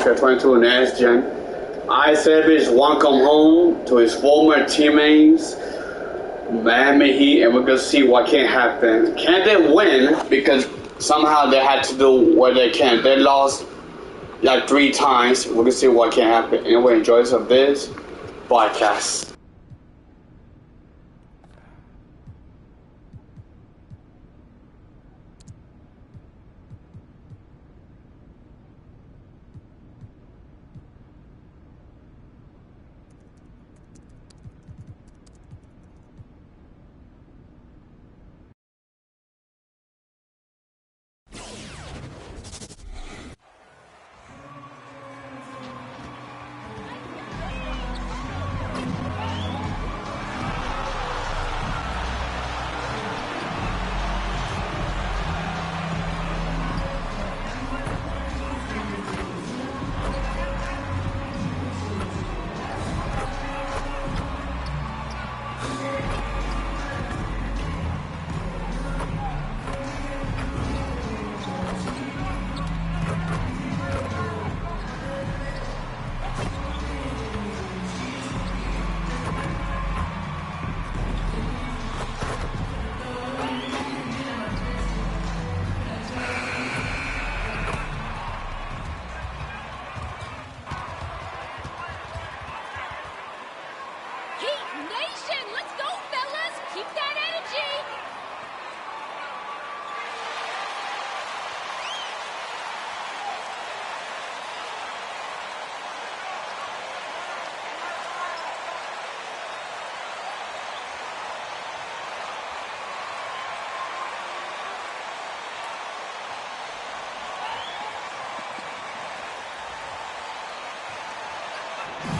Oscar 22 Next Gen. I Savage want to come home to his former teammates, Miami Heat, and we're going to see what can happen. Can they win? Because somehow they had to do what they can. They lost like 3 times. We're going to see what can happen. Anyway, enjoy this podcast.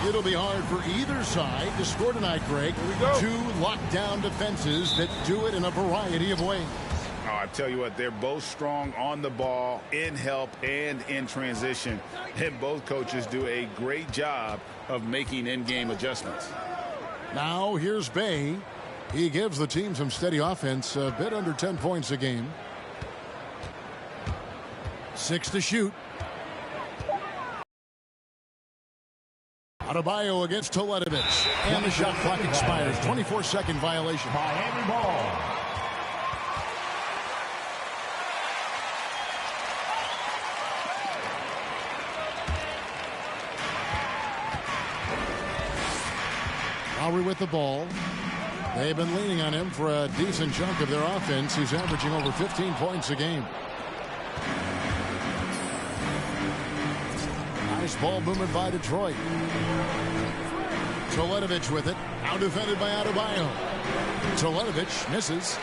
It'll be hard for either side to score tonight, Greg. Here we go. 2 lockdown defenses that do it in a variety of ways. Oh, I tell you what, they're both strong on the ball, in help, and in transition. And both coaches do a great job of making in-game adjustments. Now here's Bay. He gives the team some steady offense, a bit under 10 points a game. 6 to shoot. Adebayo against Teletovic. And the shot clock expires. 24-second violation. Miami ball. Lowry with the ball. They've been leaning on him for a decent chunk of their offense. He's averaging over 15 points a game. Nice ball movement by Detroit. Teletovic with it. Out defended by Adebayo. Teletovic misses.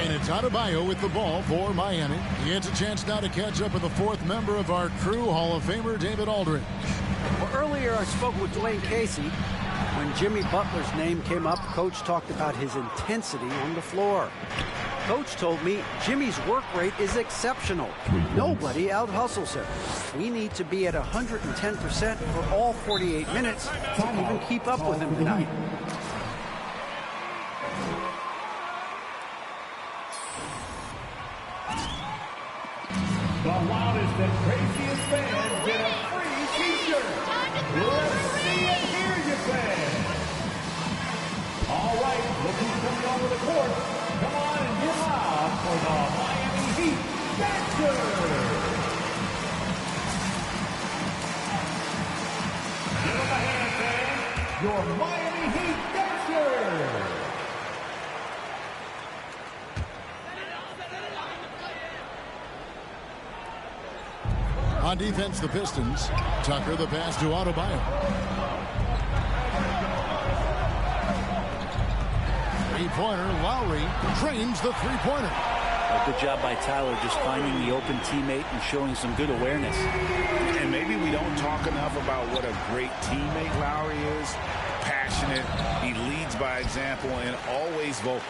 And it's Adebayo with the ball for Miami. He gets a chance now to catch up with the 4th member of our crew, Hall of Famer David Aldridge. Well, earlier I spoke with Dwayne Casey. When Jimmy Butler's name came up, Coach talked about his intensity on the floor. Coach told me Jimmy's work rate is exceptional. Nobody out-hustles him. We need to be at 110% for all 48 minutes to even keep up with him tonight. The loudest and craziest fans get a free t-shirt. Let's see it hear you, fans. All right, look who's coming onto the court. Come on and get loud for the Miami Heat Dancers. Give them a hand, fans. Your Miami Heat Dancers. On defense, the Pistons. Tucker, the pass to Adebayo. Three-pointer, Lowry drains the three-pointer. A good job by Tyler just finding the open teammate and showing some good awareness. And maybe we don't talk enough about what a great teammate Lowry is. Passionate, he leads by example, and always vocal.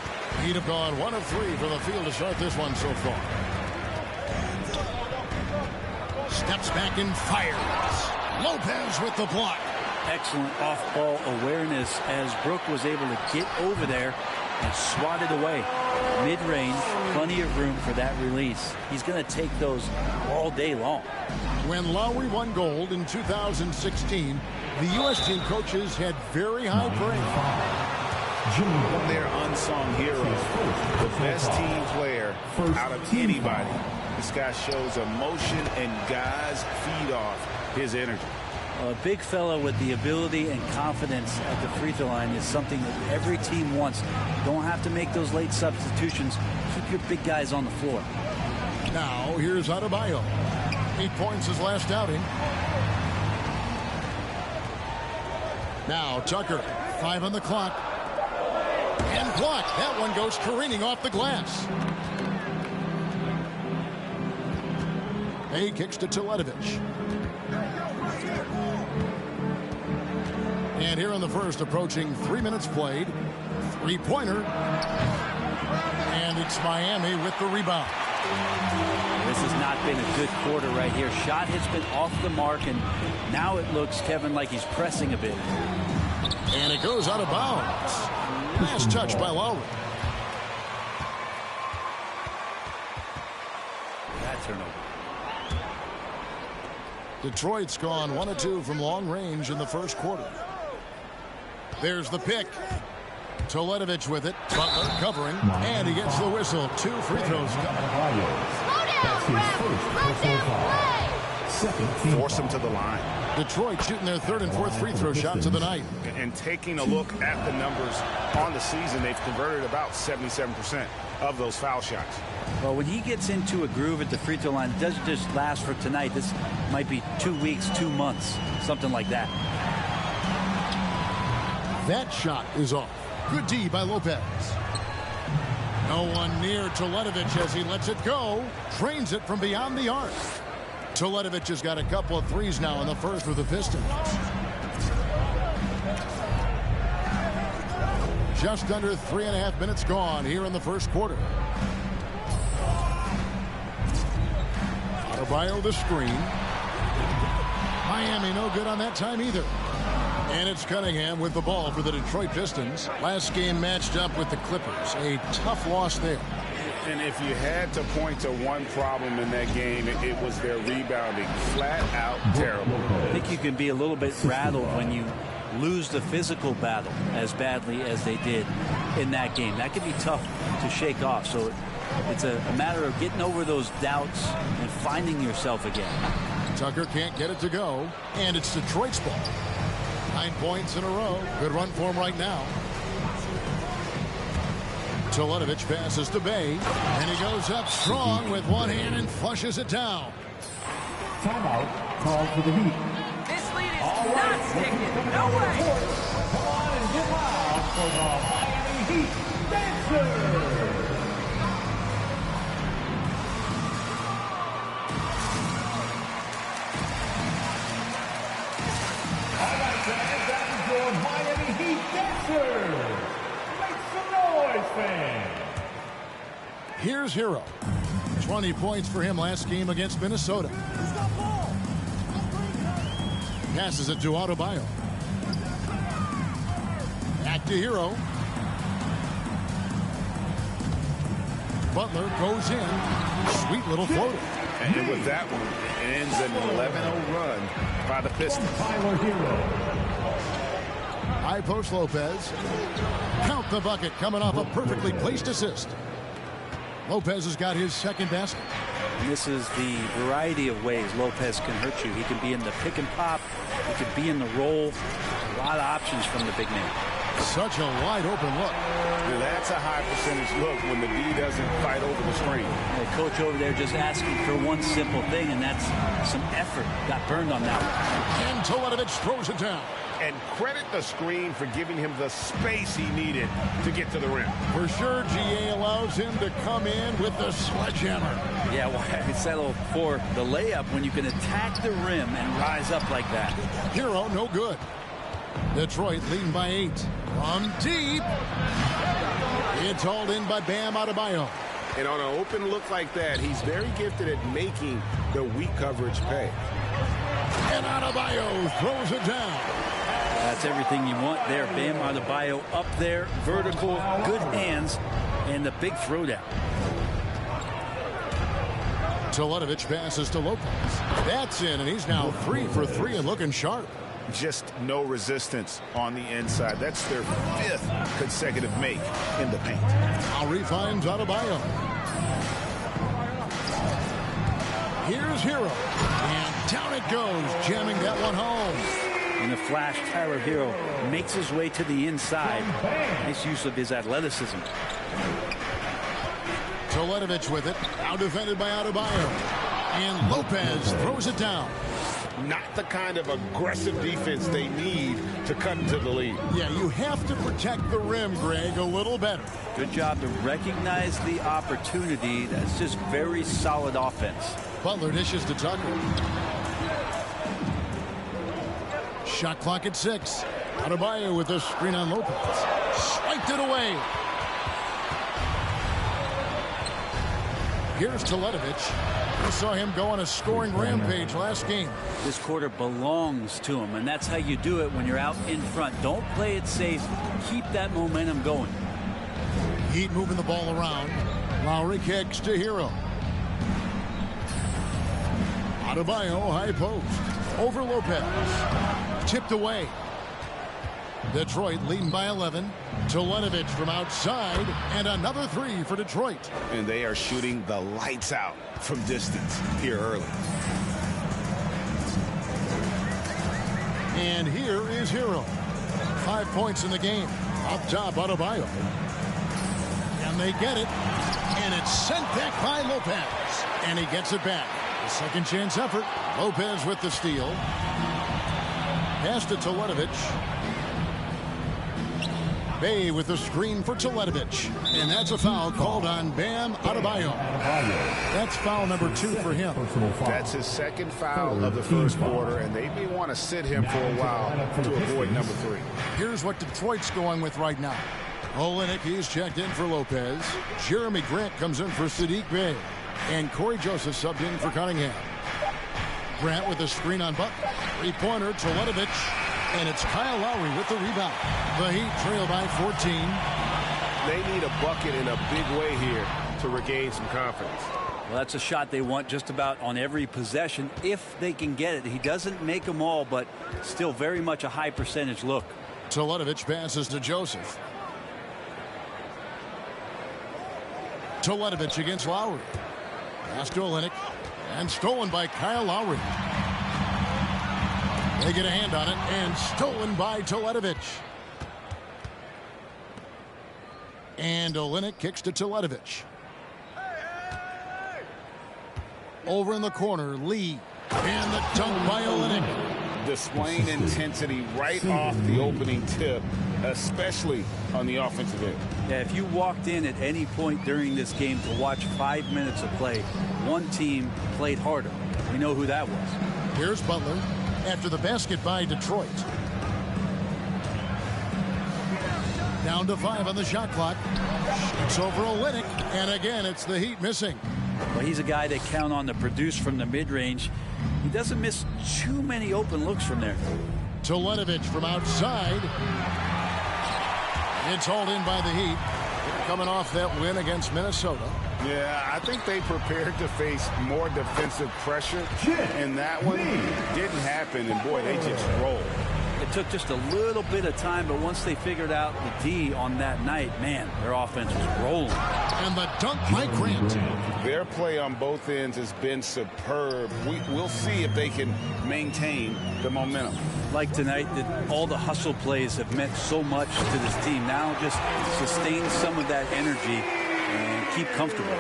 Heat have gone 1 of 3 from the field to start this one so far. Steps back and fires. Lopez with the block. Excellent off-ball awareness as Brook was able to get over there and swatted away. Mid-range, plenty of room for that release. He's going to take those all day long. When Lowry won gold in 2016, the U.S. team coaches had very high praise. Their unsung hero, the best team player out of anybody. This guy shows emotion and guys feed off his energy. A big fellow with the ability and confidence at the free throw line is something that every team wants. You don't have to make those late substitutions. Keep your big guys on the floor. Now, here's Adebayo. 8 points his last outing. Now, Tucker, 5 on the clock. And blocked. That one goes careening off the glass. A kicks to Teletovic. And here in the first, approaching 3 minutes played. Three-pointer. And it's Miami with the rebound. This has not been a good quarter right here. Shot has been off the mark, and now it looks, Kevin, like he's pressing a bit. And it goes out of bounds. Nice touch by Lowry. That turnover. Detroit's gone 1 of 2 from long range in the first quarter. There's the pick. Teletovic with it. Butler covering. And he gets the whistle. 2 free throws. Force him to the line. Detroit shooting their 3rd and 4th free throw shots of the night. And taking a look at the numbers on the season, they've converted about 77% of those foul shots. Well, when he gets into a groove at the free throw line, it doesn't just last for tonight. This might be 2 weeks, 2 months, something like that. That shot is off. Good D by Lopez. No one near Teletovic as he lets it go. Trains it from beyond the arc. Teletovic has got a couple of threes now in the first with the Pistons. Just under 3.5 minutes gone here in the first quarter. Adebayo the screen. Miami no good on that time either. And it's Cunningham with the ball for the Detroit Pistons. Last game matched up with the Clippers. A tough loss there. And if you had to point to one problem in that game, it was their rebounding. Flat out terrible. I think you can be a little bit rattled when you lose the physical battle as badly as they did in that game. That can be tough to shake off. So it's a matter of getting over those doubts and finding yourself again. Tucker can't get it to go. And it's Detroit's ball. 9 points in a row. Good run for him right now. Teletovic passes to Bay, and he goes up strong with one hand and flushes it down. Timeout called for the Heat. This lead is not sticking. No way. Come on and get loud for the Miami Heat Dancers. All right, fans, that is your Miami Heat Dancers. Make some noise, fans. Here's Hero. 20 points for him last game against Minnesota. Passes it to Adebayo. Back to Hero. Butler goes in. Sweet little floater. And with that one, it ends an 11-0 run by the Pistons. Tyler Hero. High post Lopez. Count the bucket coming off a perfectly placed assist. Lopez has got his second basket. And this is the variety of ways Lopez can hurt you. He can be in the pick and pop. He can be in the roll. A lot of options from the big man. Such a wide open look. That's a high percentage look when the D doesn't fight over the screen. The coach over there just asking for one simple thing, and that's some effort. Got burned on that one. And Teletovic throws it down. And credit the screen for giving him the space he needed to get to the rim. For sure, GA allows him to come in with the sledgehammer. Yeah, why settle for the layup when you can attack the rim and rise up like that? Hero, no good. Detroit leading by 8. From deep. It's hauled in by Bam Adebayo. And on an open look like that, he's very gifted at making the weak coverage pay. And Adebayo throws it down. That's everything you want there. Bam Adebayo up there, vertical, good hands, and the big throwdown. Teletovic passes to Lopez. That's in, and he's now 3 for 3 and looking sharp. Just no resistance on the inside. That's their 5th consecutive make in the paint. Lowry finds Adebayo. Here's Hero. And down it goes, jamming that one home. In the flash, Tyler Hero makes his way to the inside. Nice use of his athleticism. Teletovic with it. Now defended by Adebayo. And Lopez throws it down. Not the kind of aggressive defense they need to cut into the lead. Yeah, you have to protect the rim, Greg, a little better. Good job to recognize the opportunity. That's just very solid offense. Butler dishes to Tucker. Shot clock at 6. Adebayo with a screen on Lopez. Swiped it away. Here's Teletovic. We saw him go on a scoring rampage last game. This quarter belongs to him, and that's how you do it when you're out in front. Don't play it safe. Keep that momentum going. Heat moving the ball around. Lowry kicks to Hero. Adebayo high post. Over Lopez. Tipped away. Detroit leading by 11. Teletovic from outside, and another 3 for Detroit. And they are shooting the lights out from distance here early. And here is Hero. 5 points in the game. Up top, Adebayo. And they get it. And it's sent back by Lopez. And he gets it back. A second chance effort. Lopez with the steal. Pass to Teletovic. Bay with the screen for Teletovic. And that's a foul called on Bam Adebayo. That's foul number 2 for him. That's his second foul of the first quarter, and they may want to sit him for a while to avoid number 3. Here's what Detroit's going with right now. Olynyk, he's checked in for Lopez. Jeremy Grant comes in for Saddiq Bey. And Corey Joseph subbed in for Cunningham. Grant with a screen on Butler. 3-pointer, Teletovic. And it's Kyle Lowry with the rebound. The Heat trail by 14. They need a bucket in a big way here to regain some confidence. Well, that's a shot they want just about on every possession if they can get it. He doesn't make them all, but still very much a high percentage look. Teletovic passes to Joseph. Teletovic against Lowry. Pass to Olynyk. And stolen by Kyle Lowry. They get a hand on it, and stolen by Teletovic. And Olynyk kicks to Teletovic. Over in the corner, Lee. And the dunk by Olynyk. Displaying intensity right off the opening tip, especially on the offensive end. Yeah, if you walked in at any point during this game to watch 5 minutes of play, one team played harder. We know who that was. Here's Butler. After the basket by Detroit. Down to 5 on the shot clock. It's over Olynyk, and again it's the Heat missing. Well, he's a guy they count on to produce from the mid-range. He doesn't miss too many open looks from there. Teletovic from outside. It's hauled in by the Heat. Coming off that win against Minnesota. Yeah, I think they prepared to face more defensive pressure, and that one didn't happen, and boy, they just rolled. It took just a little bit of time, but once they figured out the D on that night, man, their offense was rolling. And the dunk by Grant. Their play on both ends has been superb. We'll see if they can maintain the momentum. Like tonight, that all the hustle plays have meant so much to this team. Now just sustain some of that energy and keep comfortable.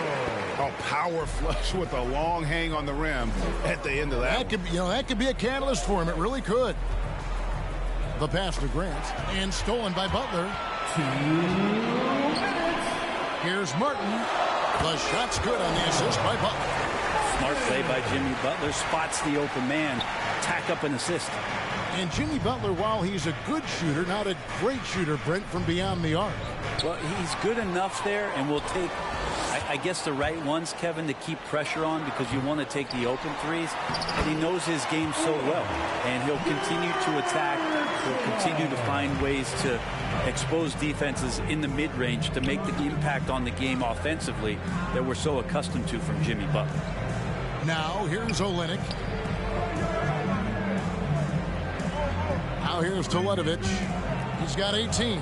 A power flush with a long hang on the rim at the end of that. That could be a catalyst for him. It really could. The pass to Grant, and stolen by Butler. 2 minutes. Here's Martin. The shot's good on the assist by Butler. Smart play by Jimmy Butler. Spots the open man. Tack up an assist. And Jimmy Butler, while he's a good shooter, not a great shooter, Brent, from beyond the arc. Well, he's good enough there, and will take, I guess, the right ones, Kevin, to keep pressure on, because you want to take the open threes. And he knows his game so well, and he'll continue to attack will continue to find ways to expose defenses in the mid-range to make the impact on the game offensively that we're so accustomed to from Jimmy Butler. Now here's Olynyk. Now here's Teletovic. He's got 18.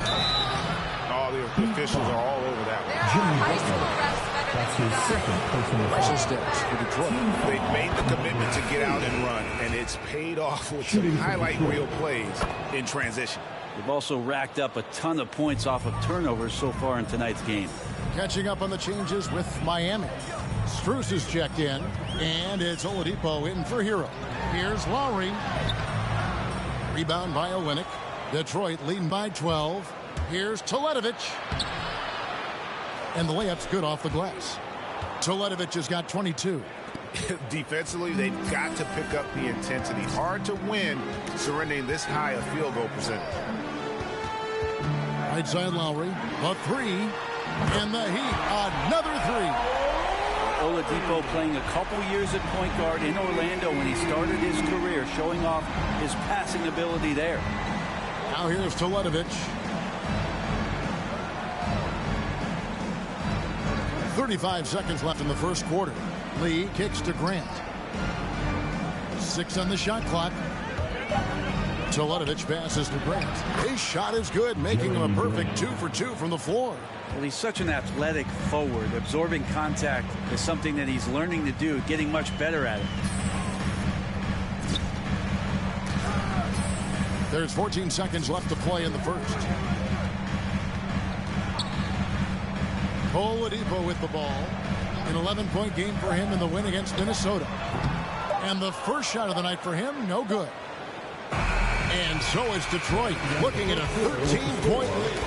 All the officials are all over that one. That's his second personal foul. Steps for Detroit. They've made the commitment to get out and run, and it's paid off with some highlight reel plays in transition. They've also racked up a ton of points off of turnovers so far in tonight's game. Catching up on the changes with Miami. Strus is checked in, and it's Oladipo in for Hero. Here's Lowry. Rebound by Olynyk. Detroit leading by 12. Here's Teletovic. And the layup's good off the glass. Teletovic has got 22. Defensively, they've got to pick up the intensity. Hard to win surrendering this high a field goal percentage. Right side Lowry. The three. And the Heat. Another three. Oladipo playing a couple years at point guard in Orlando when he started his career, showing off his passing ability there. Now here's Teletovic. 35 seconds left in the first quarter. Lee kicks to Grant. 6 on the shot clock. Teletovic passes to Grant. His shot is good, making him a perfect 2 for 2 from the floor. Well, he's such an athletic forward. Absorbing contact is something that he's learning to do, getting much better at it. There's 14 seconds left to play in the first. Oladipo with the ball. An 11-point game for him in the win against Minnesota. And the first shot of the night for him, no good. And so is Detroit, looking at a 13-point lead.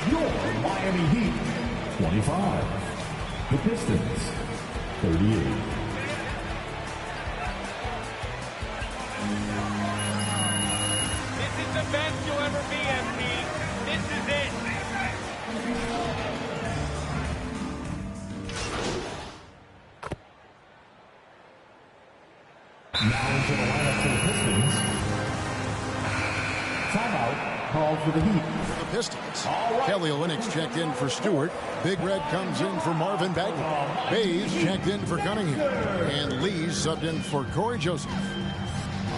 Your Miami Heat, 25. The Pistons, 38. This is the best you'll ever be, MP. This is it. Now into the lineup for the Pistons. Timeout called for the Heat. For the Pistons. Kelly Olynyk's checked in for Stewart. Big Red comes in for Marvin Bagley. Bays checked in for Cunningham. And Lee's subbed in for Corey Joseph.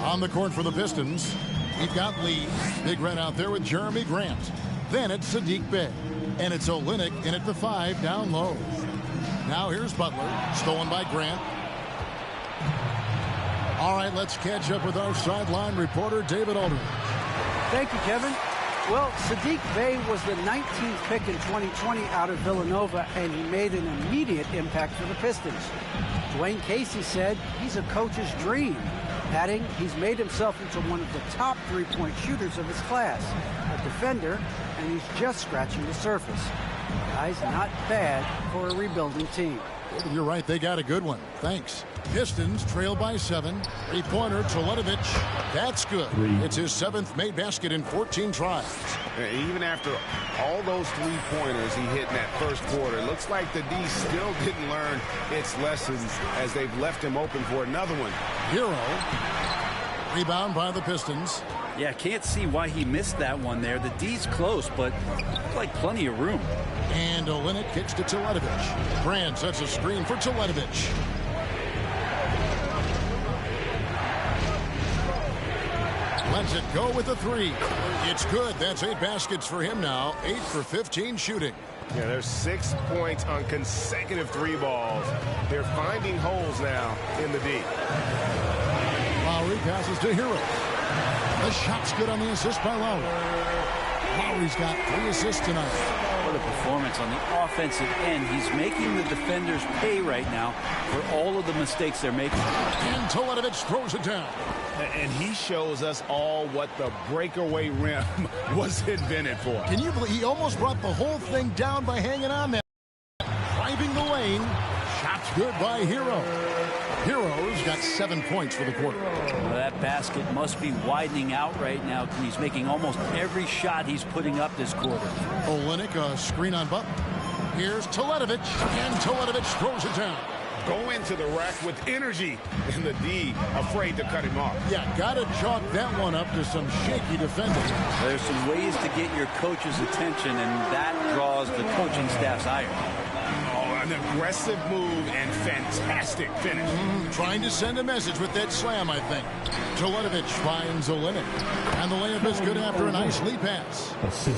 On the court for the Pistons, we've got Lee. Big Red out there with Jeremy Grant. Then it's Saddiq Bey. And it's Olynyk in at the 5 down low. Now here's Butler. Stolen by Grant. All right, let's catch up with our sideline reporter, David Aldridge. Thank you, Kevin. Well, Saddiq Bey was the 19th pick in 2020 out of Villanova, and he made an immediate impact for the Pistons. Dwayne Casey said he's a coach's dream, adding he's made himself into one of the top three-point shooters of his class, a defender, and he's just scratching the surface. Guy's not bad for a rebuilding team. You're right, they got a good one. Thanks. Pistons trail by 7. Three-pointer, Teletovic. That's good. It's his 7th made basket in 14 tries. Even after all those three-pointers he hit in that first quarter, looks like the D still didn't learn its lessons as they've left him open for another one. Hero. Rebound by the Pistons. Yeah, can't see why he missed that one there. The D's close, but looks like plenty of room. And Olynyk kicks to Teletovic. Grant sets a screen for Teletovic. Lets it go with the 3. It's good. That's 8 baskets for him now. 8 for 15 shooting. Yeah, there's 6 points on consecutive 3 balls. They're finding holes now in the D. Lowry passes to Hero. The shot's good on the assist by Lowry. Lowry's got 3 assists tonight. What a performance on the offensive end. He's making the defenders pay right now for all of the mistakes they're making. And Teletovic throws it down. And he shows us all what the breakaway rim was invented for. Can you believe he almost brought the whole thing down by hanging on there? Driving the lane. Shot's good by Hero. Hero's got 7 points for the quarter. Well, that basket must be widening out right now. He's making almost every shot he's putting up this quarter. Olynyk, a screen on Butler. Here's Teletovic, and Teletovic throws it down. go into the rack with energy, and the D afraid to cut him off. Yeah, got to chalk that one up to some shaky defending. There's some ways to get your coach's attention, and that draws the coaching staff's ire. Oh, an aggressive move and fantastic finish. Trying to send a message with that slam, I think. Teletovic finds Olynyk. And the layup is good after a nice lead pass.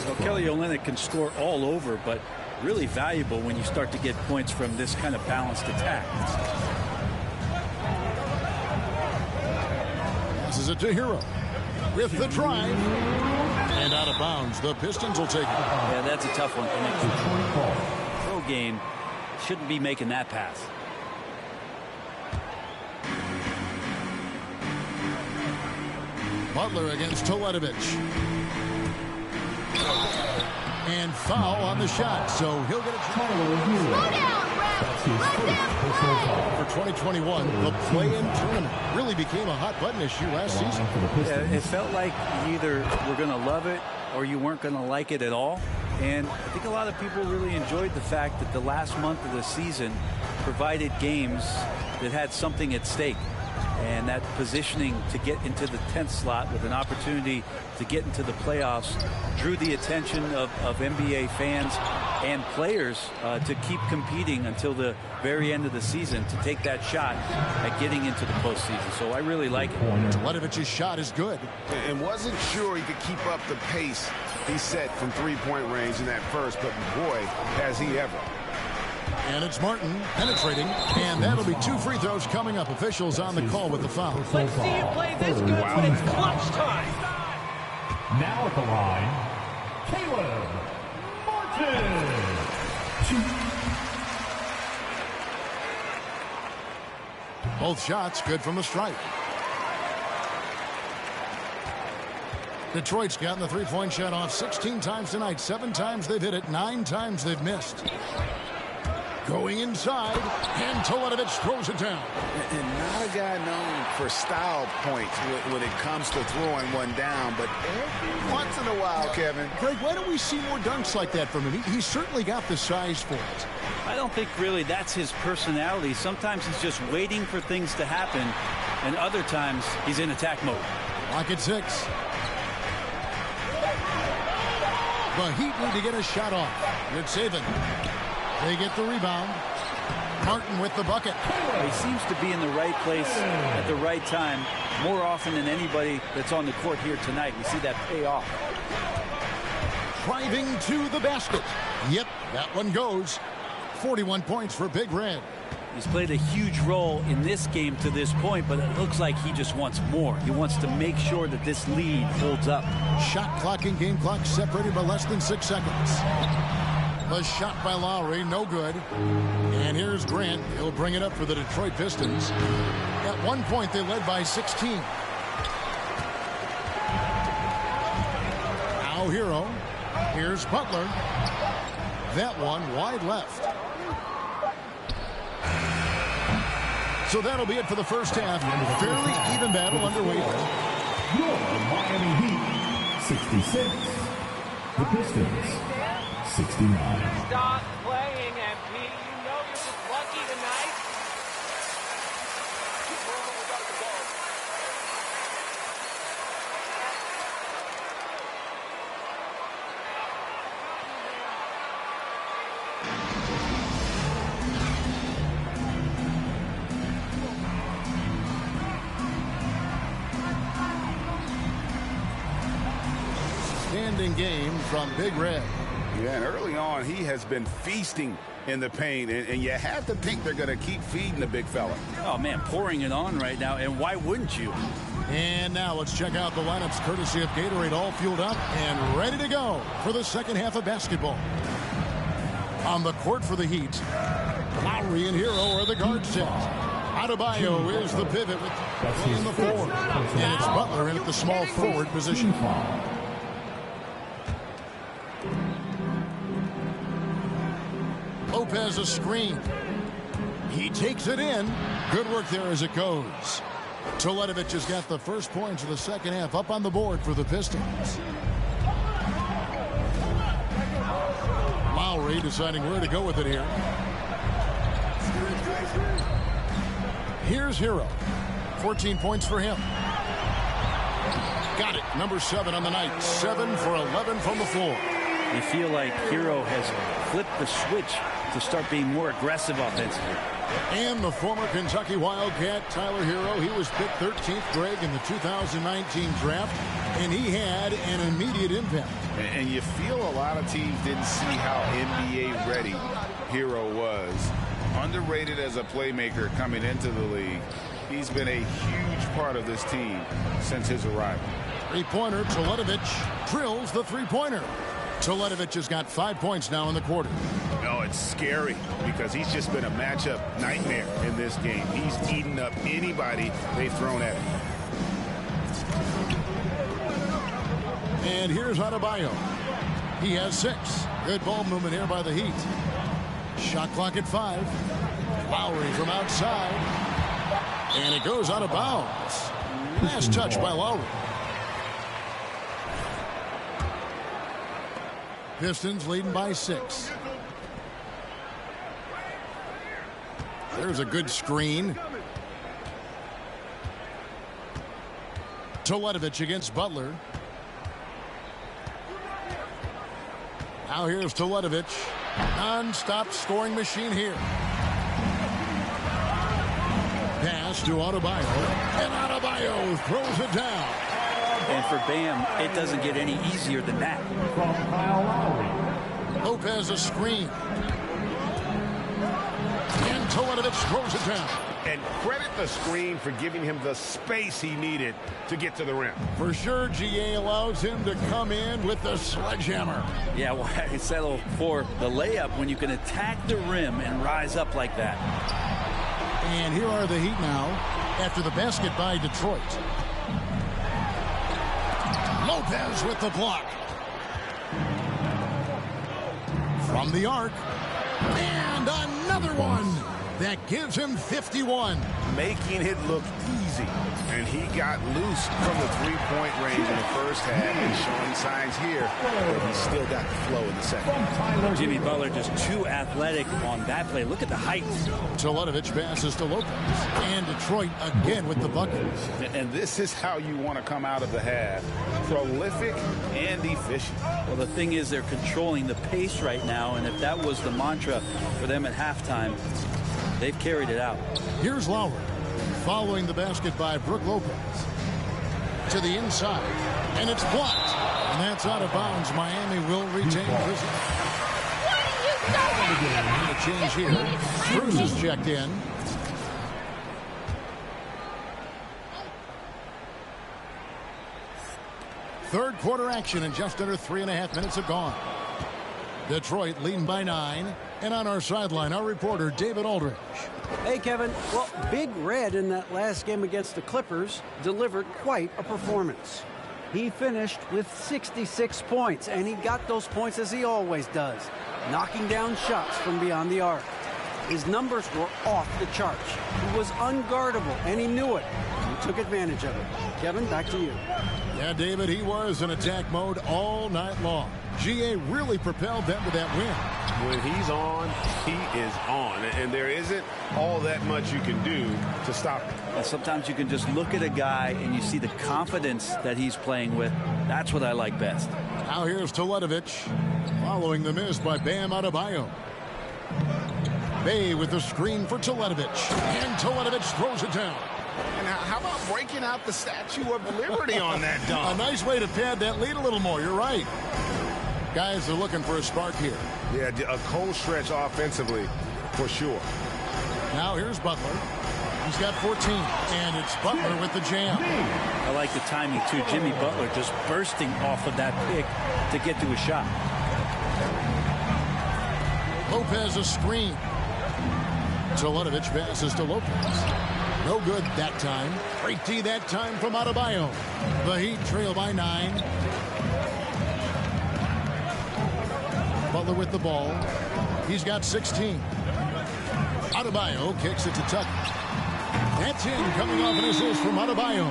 Well, Kelly Olynyk can score all over, but really valuable when you start to get points from this kind of balanced attack. Passes it to Hero with the drive. And out of bounds. The Pistons will take it. Yeah, that's a tough one. Pro game shouldn't be making that pass. Butler against Teletovic. And foul on the shot, so he'll get a for 2021. The play-in tournament really became a hot button issue last season. Yeah, it felt like you either were going to love it or you weren't going to like it at all. And I think a lot of people really enjoyed the fact that the last month of the season provided games that had something at stake. And that positioning to get into the 10th slot with an opportunity to get into the playoffs drew the attention of NBA fans and players to keep competing until the very end of the season to take that shot at getting into the postseason. So I really like it. Teletovic's shot is good. And wasn't sure he could keep up the pace he set from three-point range in that first, but boy, has he ever. And it's Martin penetrating, and that'll be 2 free throws coming up. Officials on the call with the foul. Let's see you play this good when it's clutch time. Now at the line, Caleb Martin. Both shots good from the stripe. Detroit's gotten the three-point shot off 16 times tonight. 7 times they've hit it, 9 times they've missed. Going inside, and Teletovic throws it down. And not a guy known for style points when it comes to throwing one down, but every once in a while, Kevin. Greg, why don't we see more dunks like that from him? He's certainly got the size for it. I don't think really that's his personality. Sometimes he's just waiting for things to happen, and other times he's in attack mode. Lock at 6. The Heat need to get a shot off. It's Saban. They get the rebound. Martin with the bucket. He seems to be in the right place at the right time more often than anybody that's on the court here tonight. We see that pay off. Driving to the basket. Yep, that one goes. 41 points for Big Red. He's played a huge role in this game to this point, but it looks like he just wants more. He wants to make sure that this lead holds up. Shot clock and game clock separated by less than 6 seconds. The shot by Lowry, no good. And here's Grant. He'll bring it up for the Detroit Pistons. At one point, they led by 16. Now Hero. Here's Butler. That one wide left. So that'll be it for the first half. Fairly even battle underway. Your Miami Heat, 66. The Pistons, 69. Stop playing, MP. You know you're just lucky tonight. Standing game from Big Red. Yeah, and early on, he has been feasting in the paint, and you have to think they're going to keep feeding the big fella. Oh, man, pouring it on right now, and why wouldn't you? And now let's check out the lineups courtesy of Gatorade, all fueled up and ready to go for the second half of basketball. On the court for the Heat, Lowry and Hero are the guard set. Adebayo is the pivot in the forward. And it's Butler in at the small forward position. Lopez a screen. He takes it in. Good work there as it goes. Teletovic has got the first points of the second half up on the board for the Pistons. Lowry deciding where to go with it here. Here's Hero. 14 points for him. Got it. Number 7 on the night. 7 for 11 from the floor. You feel like Hero has flipped the switch to start being more aggressive offensively. And the former Kentucky Wildcat, Tyler Hero, he was picked 13th, Greg, in the 2019 draft, and he had an immediate impact. And you feel a lot of teams didn't see how NBA ready Hero was. Underrated as a playmaker coming into the league. He's been a huge part of this team since his arrival. Three-pointer, Teletovic drills the three-pointer. Teletovic has got 5 points now in the quarter. No, it's scary because he's just been a matchup nightmare in this game. He's eaten up anybody they've thrown at him. And here's Adebayo. He has 6. Good ball movement here by the Heat. Shot clock at 5. Lowry from outside. And it goes out of bounds. Last touch by Lowry. Pistons leading by 6. There's a good screen. Teletovic against Butler. Now here's Teletovic. Non-stop scoring machine here. Pass to Adebayo. And Adebayo throws it down. And for Bam, it doesn't get any easier than that. From Kyle Lowry. Lopez a screen. And Teletovic throws it down. And credit the screen for giving him the space he needed to get to the rim. For sure, GA allows him to come in with the sledgehammer. Yeah, why settle for the layup when you can attack the rim and rise up like that? And here are the Heat now after the basket by Detroit. Lopez with the block. From the arc. And another one. That gives him 51. Making it look easy. And he got loose from the three-point range in the first half and showing signs here that he's still got the flow in the second. Jimmy Butler just too athletic on that play. Look at the height. Teletovic passes to Lopez. And Detroit again with the bucket. And this is how you want to come out of the half. Prolific and efficient. Well, the thing is they're controlling the pace right now, and if that was the mantra for them at halftime, they've carried it out. Here's Lowry following the basket by Brook Lopez. To the inside. And it's blocked. And that's out of bounds. Miami will retain possession. A change here. Cruz is checked in. Third quarter action and just under 3.5 minutes have gone. Detroit leading by 9. And on our sideline, our reporter, David Aldridge. Hey, Kevin. Well, Big Red in that last game against the Clippers delivered quite a performance. He finished with 66 points, and he got those points as he always does, knocking down shots from beyond the arc. His numbers were off the charts. He was unguardable, and he knew it. He took advantage of it. Kevin, back to you. Yeah, David, he was in attack mode all night long. GA really propelled them to that win. When he's on, he is on. And there isn't all that much you can do to stop him. And sometimes you can just look at a guy and you see the confidence that he's playing with. That's what I like best. Now here's Teletovic following the miss by Bam Adebayo. Bay with the screen for Teletovic. And Teletovic throws it down. And how about breaking out the Statue of Liberty on that dunk? A nice way to pad that lead a little more. You're right. Guys are looking for a spark here. Yeah, a cold stretch offensively for sure. Now here's Butler. He's got 14, and it's Butler with the jam. I like the timing, too. Jimmy Butler just bursting off of that pick to get to a shot. Lopez a screen. Teletovic passes to Lopez. No good that time. Great D that time from Adebayo. The Heat trail by 9. Butler with the ball. He's got 16. Adebayo kicks it to Tucker. That's in, coming off an assist from Adebayo.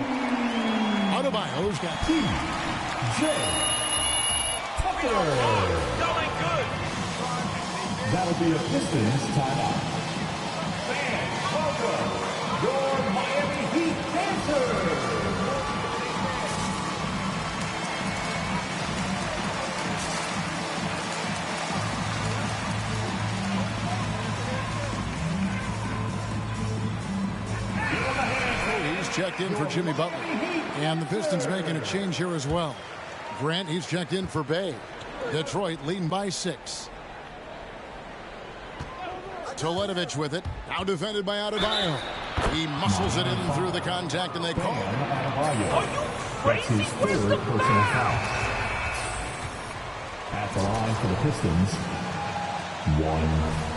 Adebayo's got T.J. Tucker. Going good. That'll be a Pistons timeout. Fans, Welcome, your Miami Heat Panthers. He's checked in for Jimmy Butler. And the Pistons making a change here as well. Grant, he's checked in for Bay. Detroit leading by 6. Teletovic with it. Now defended by Adebayo. He muscles it in through the contact, and they call it. Are you crazy? What is the matter? At the line for the Pistons, 1.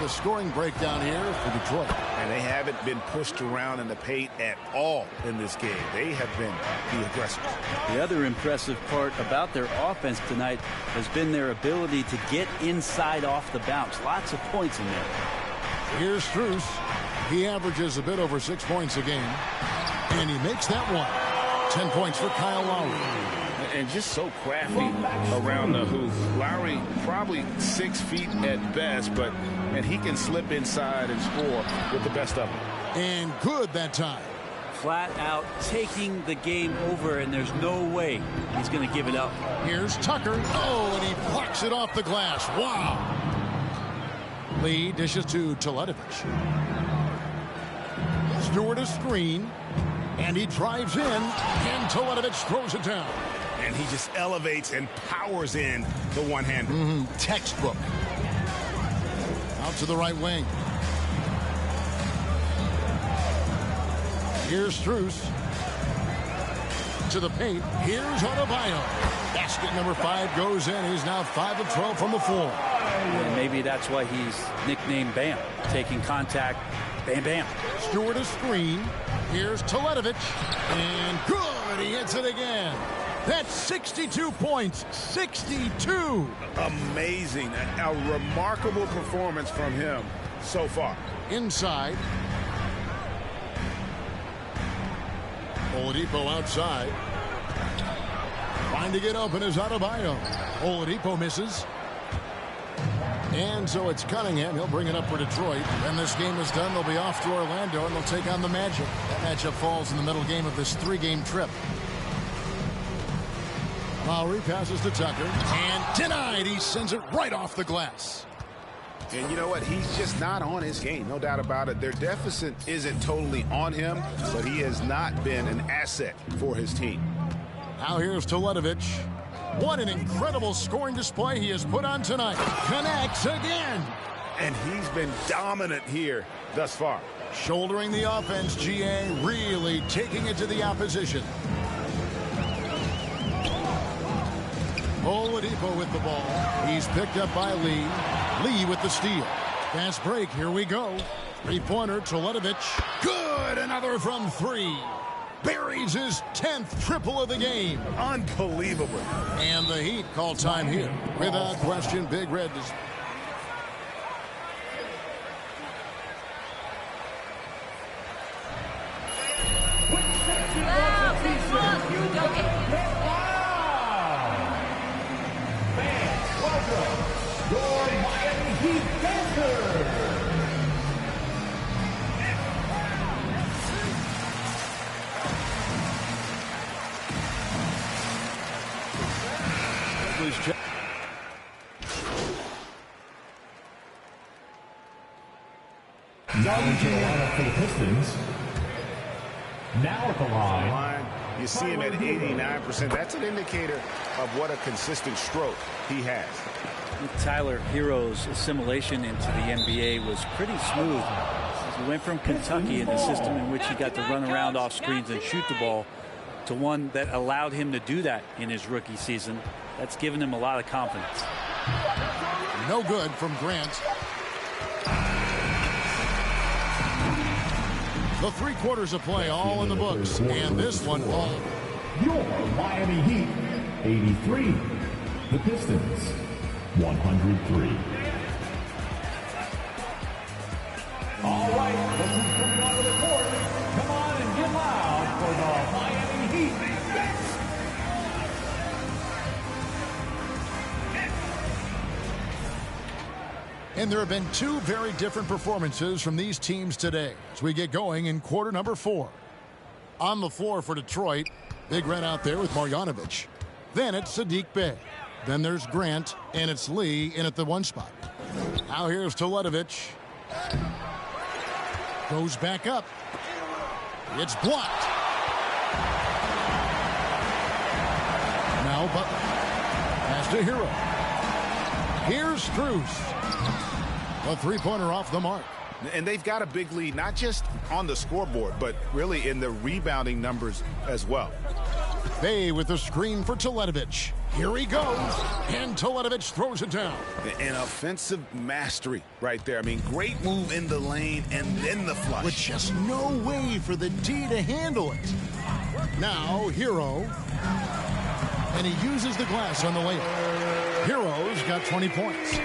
The scoring breakdown here for Detroit. And they haven't been pushed around in the paint at all in this game. They have been the aggressors. The other impressive part about their offense tonight has been their ability to get inside off the bounce. Lots of points in there. Here's Strus. He averages a bit over 6 points a game. And he makes that one. 10 points for Kyle Lowry. And just so crafty around the hoop. Lowry probably 6 feet at best, and he can slip inside and score with the best of them. And good that time. Flat out taking the game over, and there's no way he's going to give it up. Here's Tucker. Oh, and he blocks it off the glass. Wow. Lee dishes to Teletovic. Stewart a screen. And he drives in. And Teletovic throws it down. And he just elevates and powers in the one-hander. Textbook. Out to the right wing. Here's Strus. To the paint. Here's Adebayo. Basket number 5 goes in. He's now 5 of 12 from the floor. And maybe that's why he's nicknamed Bam. Taking contact. Bam, bam. Stewart a screen. Here's Teletovic. And good. He hits it again. That's 62 points. 62. Amazing. A remarkable performance from him so far. Inside. Oladipo outside. Trying to get open is Adebayo. Oladipo misses. And so it's Cunningham. He'll bring it up for Detroit. When this game is done, they'll be off to Orlando, and they'll take on the Magic. That matchup falls in the middle game of this 3-game trip. Lowry passes to Tucker. And denied. He sends it right off the glass. And you know what? He's just not on his game. No doubt about it. Their deficit isn't totally on him, but he has not been an asset for his team. Now here's Teletovic. What an incredible scoring display he has put on tonight. Connects again. And he's been dominant here thus far. Shouldering the offense, GA really taking it to the opposition. Oladipo with the ball. He's picked up by Lee. Lee with the steal. Fast break. Here we go. 3-pointer, Teletovic. Good. Another from 3. Buries his 10th triple of the game. Unbelievable. And the Heat call time here. Without question, Big Red is... For the Pistons. Now at the line. You see him at 89%. That's an indicator of what a consistent stroke he has. Tyler Hero's assimilation into the NBA was pretty smooth. He went from Kentucky in a system in which he got to run around off screens and shoot the ball to one that allowed him to do that in his rookie season. That's given him a lot of confidence. No good from Grant. The 3 quarters of play all in the books. And this one all. Your Miami Heat, 83. The Pistons, 103. All right, this is coming onto the court. Come on and get loud for the Miami Heat. And there have been two very different performances from these teams today as we get going in quarter number 4. On the floor for Detroit, Big Red out there with Marjanovic. Then it's Saddiq Bey. Then there's Grant, and it's Lee in at the 1 spot. Now here's Teletovic. Goes back up. It's blocked. Now Butler. Pass to Hero. Here's Strus. A three-pointer off the mark. And they've got a big lead, not just on the scoreboard, but really in the rebounding numbers as well. Bey with the screen for Teletovic. Here he goes, and Teletovic throws it down. An offensive mastery right there. I mean, great move in the lane and then the flush. With just no way for the D to handle it. Now, Hero. And he uses the glass on the layup. Hero's got 20 points.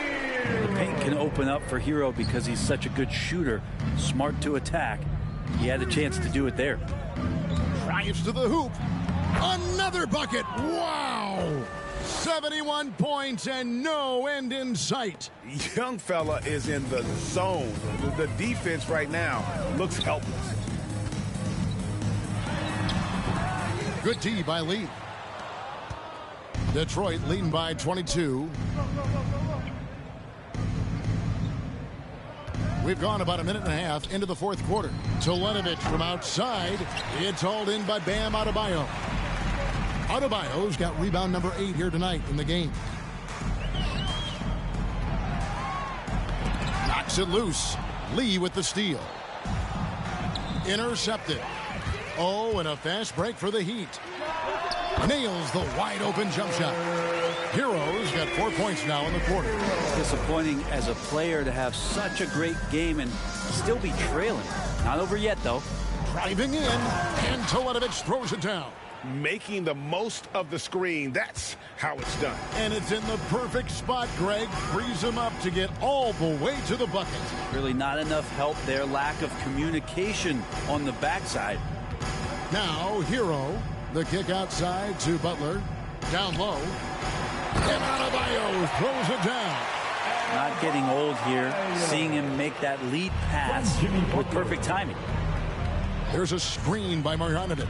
The paint can open up for Hero because he's such a good shooter, smart to attack. He had a chance to do it there. Drives to the hoop. Another bucket. Wow! 71 points and no end in sight. Young fella is in the zone. The defense right now looks helpless. Good D by Lee. Detroit leading by 22. We've gone about a minute and a half into the 4th quarter. Teletovic from outside. It's hauled in by Bam Adebayo. Adebayo's got rebound number 8 here tonight in the game. Knocks it loose. Lee with the steal. Intercepted. Oh, and a fast break for the Heat. Nails the wide open jump shot. Hero's got 4 points now in the quarter. Disappointing as a player to have such a great game and still be trailing. Not over yet, though. Driving in, and Teletovic throws it down. Making the most of the screen. That's how it's done. And it's in the perfect spot. Greg frees him up to get all the way to the bucket. Really not enough help there. Lack of communication on the backside. Now, Hero. The kick outside to Butler. Down low. And Adebayo throws it down. Not getting old here. Seeing him make that lead pass with perfect timing. There's a screen by Marjanovic.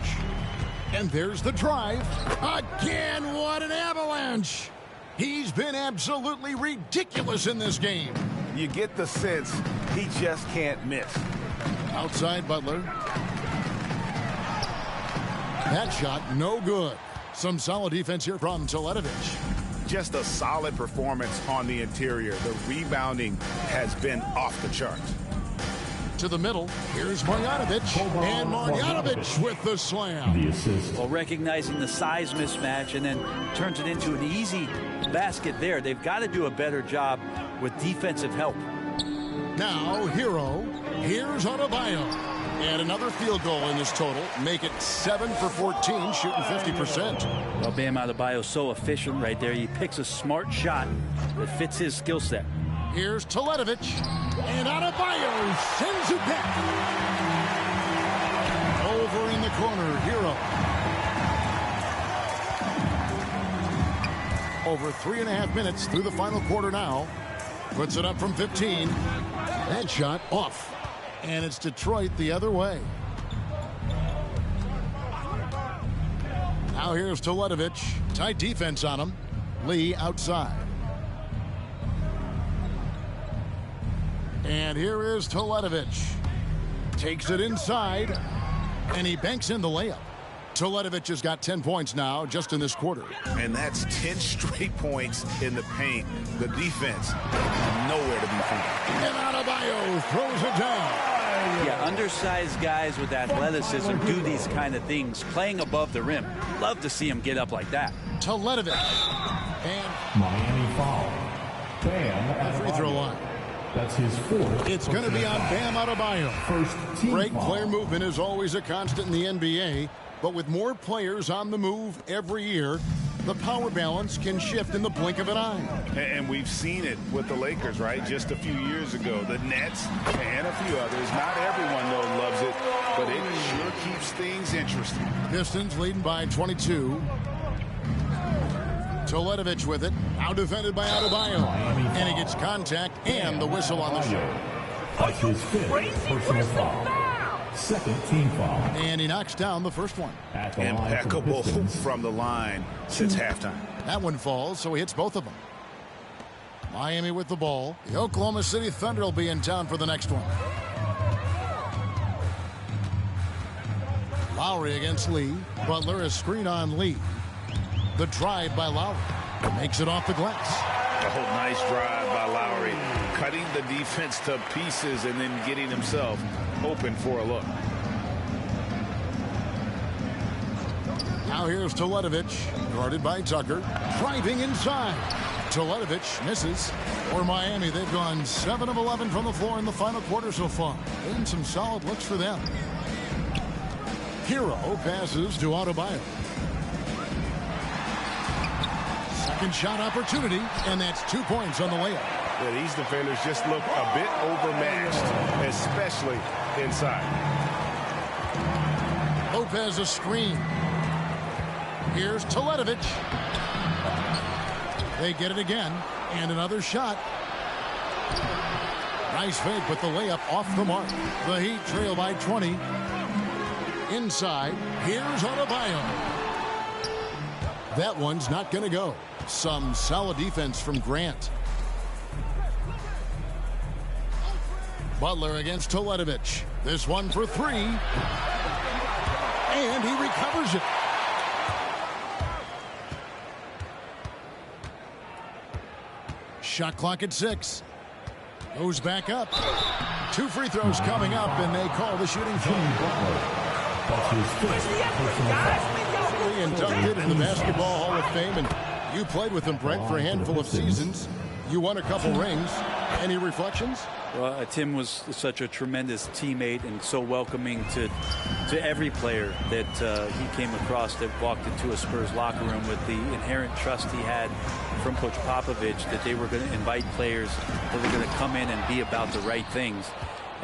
And there's the drive. Again, what an avalanche. He's been absolutely ridiculous in this game. You get the sense he just can't miss. Outside Butler. That shot, no good. Some solid defense here from Teletovic. Just a solid performance on the interior. The rebounding has been off the charts. To the middle, here's Marjanovic. And Marjanovic with the slam. The assist. Well, recognizing the size mismatch and then turns it into an easy basket there. They've got to do a better job with defensive help. Now, Hero. Here's Adebayo. And another field goal in this total. Make it 7 for 14, shooting 50%. Well, Bam Adebayo's so efficient right there. He picks a smart shot that fits his skill set. Here's Teletovic. And Adebayo sends it back. Over in the corner, Hero. Over 3.5 minutes through the final quarter now. Puts it up from 15. That shot off. And it's Detroit the other way. Now here's Teletovic. Tight defense on him. Lee outside. And here is Teletovic. Takes it inside. And he banks in the layup. Teletovic has got 10 points now just in this quarter. And that's 10 straight points in the paint. The defense nowhere to be found. And Adebayo throws it down. Yeah, undersized guys with athleticism do these kind of things, playing above the rim. Love to see him get up like that. Teletovic. And Miami foul. Bam. free throw line. That's his 4th. It's going to be on Bam Adebayo. First team Great foul. player movement is always a constant in the NBA, but with more players on the move every year, the power balance can shift in the blink of an eye. And we've seen it with the Lakers, right? Just a few years ago. The Nets and a few others. Not everyone, though, loves it, but it sure keeps things interesting. Pistons leading by 22. Toledovich with it. Now defended by Adebayo. And he gets contact and the whistle on the show. That's his fifth personal foul. Second team foul. And he knocks down the first one. Impeccable from the line since halftime. That one falls, so he hits both of them. Miami with the ball. The Oklahoma City Thunder will be in town for the next one. Lowry against Lee. Butler is screen on Lee. The drive by Lowry. Makes it off the glass. Oh, nice drive by Lowry. Cutting the defense to pieces and then getting himself open for a look. Now here's Toledovich. Guarded by Tucker. Driving inside. Toledovich misses. For Miami, they've gone 7 of 11 from the floor in the final quarter so far. And some solid looks for them. Hero passes to Adebayo. Second shot opportunity, and that's 2 points on the layup. Yeah, these defenders just look a bit overmatched, especially inside. Lopez a screen. Here's Toledovich. They get it again, and another shot. Nice fake, but the layup off the mark. The Heat trail by 20. Inside, here's Adebayo. That one's not going to go. Some solid defense from Grant. Butler against Toledovich. This one for 3. And he recovers it. Shot clock at 6. Goes back up. 2 free throws coming up, and they call the shooting foul. That's his fifth personal foul. Inducted in the Basketball Hall of Fame, and you played with him, Brent, for a handful of seasons. You won a couple rings. Any reflections? Well, Tim was such a tremendous teammate and so welcoming to every player that he came across that walked into a Spurs locker room with the inherent trust he had from Coach Popovich that they were going to invite players that were going to come in and be about the right things.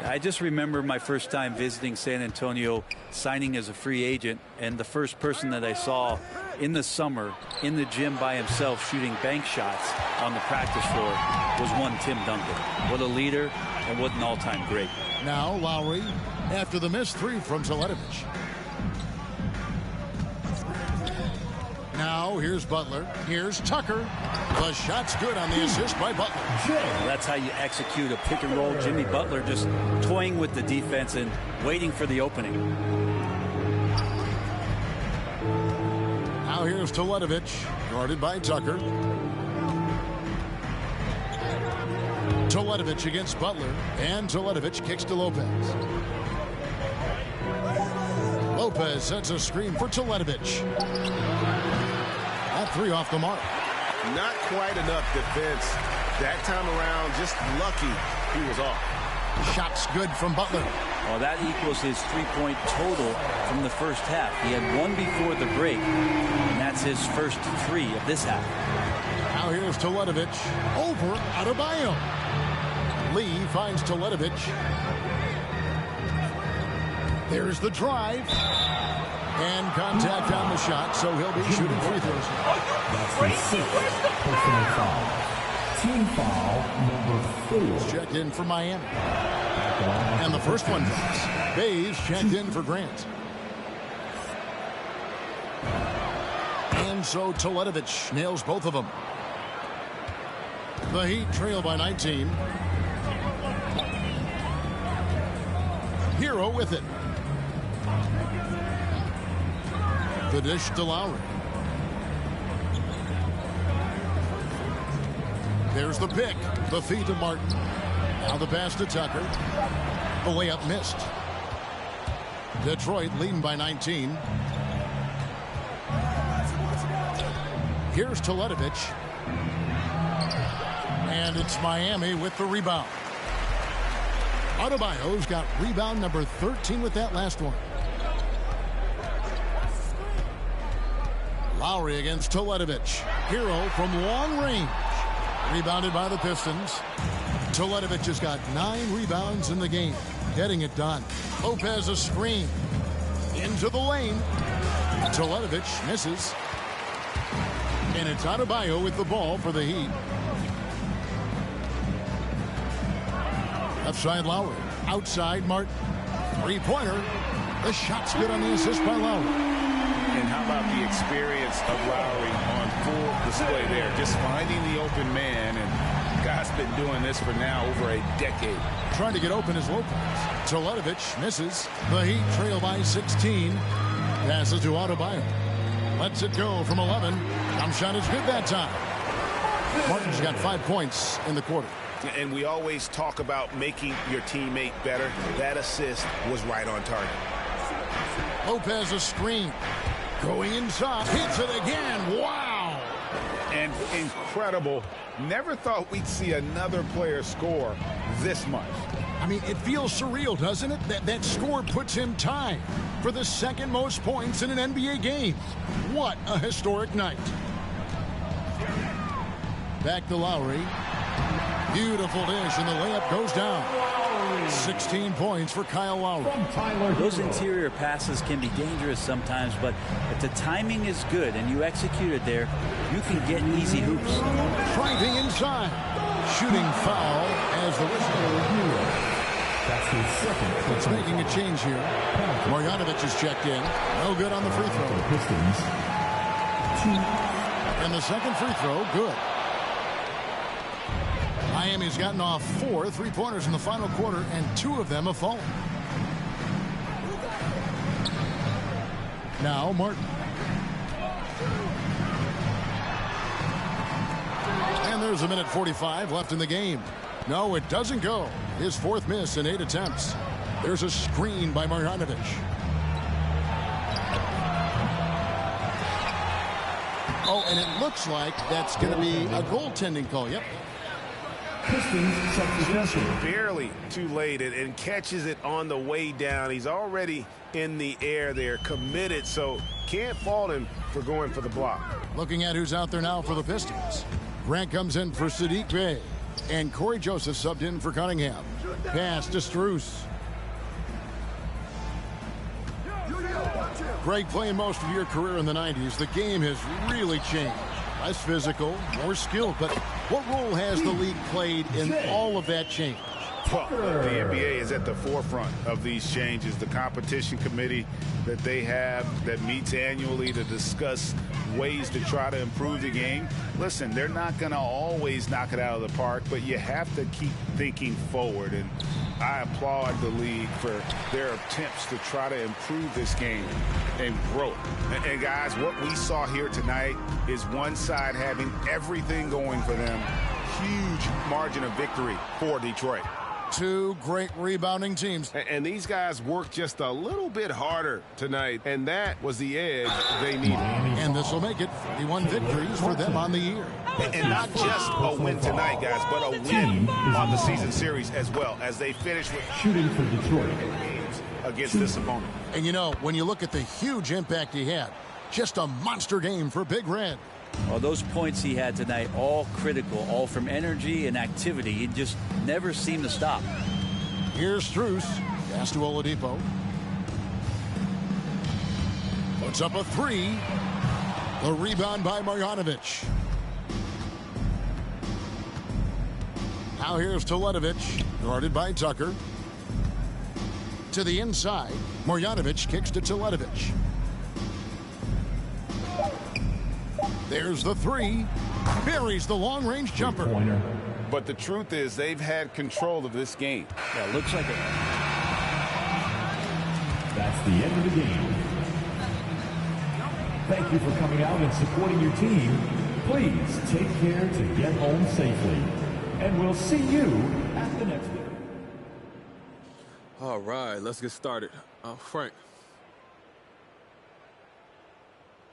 I just remember my first time visiting San Antonio, signing as a free agent, and the first person that I saw in the summer in the gym by himself shooting bank shots on the practice floor was one Tim Duncan. What a leader and what an all-time great. Now Lowry after the missed 3 from Toledovich. Now here's Butler. Here's Tucker. The shot's good on the assist by Butler. Well, that's how you execute a pick and roll. Jimmy Butler just toying with the defense and waiting for the opening. Now here's Toledovich, guarded by Tucker. Toledovich against Butler, and Toledovich kicks to Lopez. Lopez sets a screen for Toledovich. That 3 off the mark. Not quite enough defense. That time around, just lucky he was off. Shot's good from Butler. Well, that equals his 3-point total from the first half. He had 1 before the break, and that's his first 3 of this half. Now here's Toledovich over Adebayo. Lee finds Toledovich. There's the drive. And contact on the shot, so he'll be shooting free throws. That's his sixth personal foul. Team foul number 4. Checked in for Miami. And the first one drops. Bays checked in for Grant. And so Toledovich nails both of them. The Heat trail by 19. Hero with it. The dish to Lowry. There's the pick. The feed to Martin. Now the pass to Tucker. The layup missed. Detroit leading by 19. Here's Toledovich. And it's Miami with the rebound. Adebayo's got rebound number 13 with that last one. Lowry against Toledovich. Hero from long range. Rebounded by the Pistons. Toledovich has got 9 rebounds in the game. Getting it done. Lopez a screen. Into the lane. Toledovich misses. And it's Adebayo with the ball for the Heat. Left side Lowry. Outside Martin. Three-pointer. The shot's good on the assist by Lowry. And how about the experience of Lowry on full display there? Just finding the open man, and guy's been doing this for now over a decade. Trying to get open is Lopez. Teletovic misses. The Heat trail by 16. Passes to Adebayo. Lets it go from 11. Jump shot is good that time. Martin's got 5 points in the quarter. And we always talk about making your teammate better. That assist was right on target. Lopez a screen. Going inside. Hits it again. Wow. And incredible. Never thought we'd see another player score this much. I mean, it feels surreal, doesn't it? That score puts him tied for the second most points in an NBA game. What a historic night. Back to Lowry. Beautiful dish, and the layup goes down. 16 points for Kyle Lowry. Those interior passes can be dangerous sometimes, but if the timing is good and you execute it there, you can get easy hoops. Driving inside. Shooting foul as the whistle. It's making a change here. Marjanovic is checked in. No good on the free throw. And the second free throw, good. Miami's gotten off 4 3-pointers in the final quarter, and 2 of them have fallen. Now Martin. And there's a minute 45 left in the game. No, it doesn't go. His 4th miss in 8 attempts. There's a screen by Marjanovic. Oh, and it looks like that's going to be a goaltending call. Yep. Just barely too late and catches it on the way down. He's already in the air there, committed, so can't fault him for going for the block. Looking at who's out there now for the Pistons. Grant comes in for Sadiq Bey, and Corey Joseph subbed in for Cunningham. Pass to Strus. Greg, playing most of your career in the 90s, the game has really changed. Less physical, more skilled, but what role has the league played in all of that change? Well, the NBA is at the forefront of these changes. The competition committee that they have that meets annually to discuss ways to try to improve the game. Listen, they're not going to always knock it out of the park, but you have to keep thinking forward. And I applaud the league for their attempts to try to improve this game and grow. And guys, what we saw here tonight is one side having everything going for them. Huge margin of victory for Detroit. 2 great rebounding teams. And these guys worked just a little bit harder tonight, and that was the edge they needed. And this will make it 31 victories for them on the year. And not just a win tonight, guys, but a win on the season series as well, as they finish with shooting for Detroit games against this opponent. And you know, when you look at the huge impact he had, just a monster game for Big Red. Well, those points he had tonight, all critical, all from energy and activity. He just never seemed to stop. Here's Strus. Pass to Oladipo. Puts up a 3. The rebound by Marjanovic. Now here's Teletovic, guarded by Tucker. To the inside, Marjanovic kicks to Teletovic. There's the 3. Buries the long-range jumper. But the truth is, they've had control of this game. Yeah, looks like it. That's the end of the game. Thank you for coming out and supporting your team. Please take care to get home safely. And we'll see you at the next game. All right, let's get started. Frank.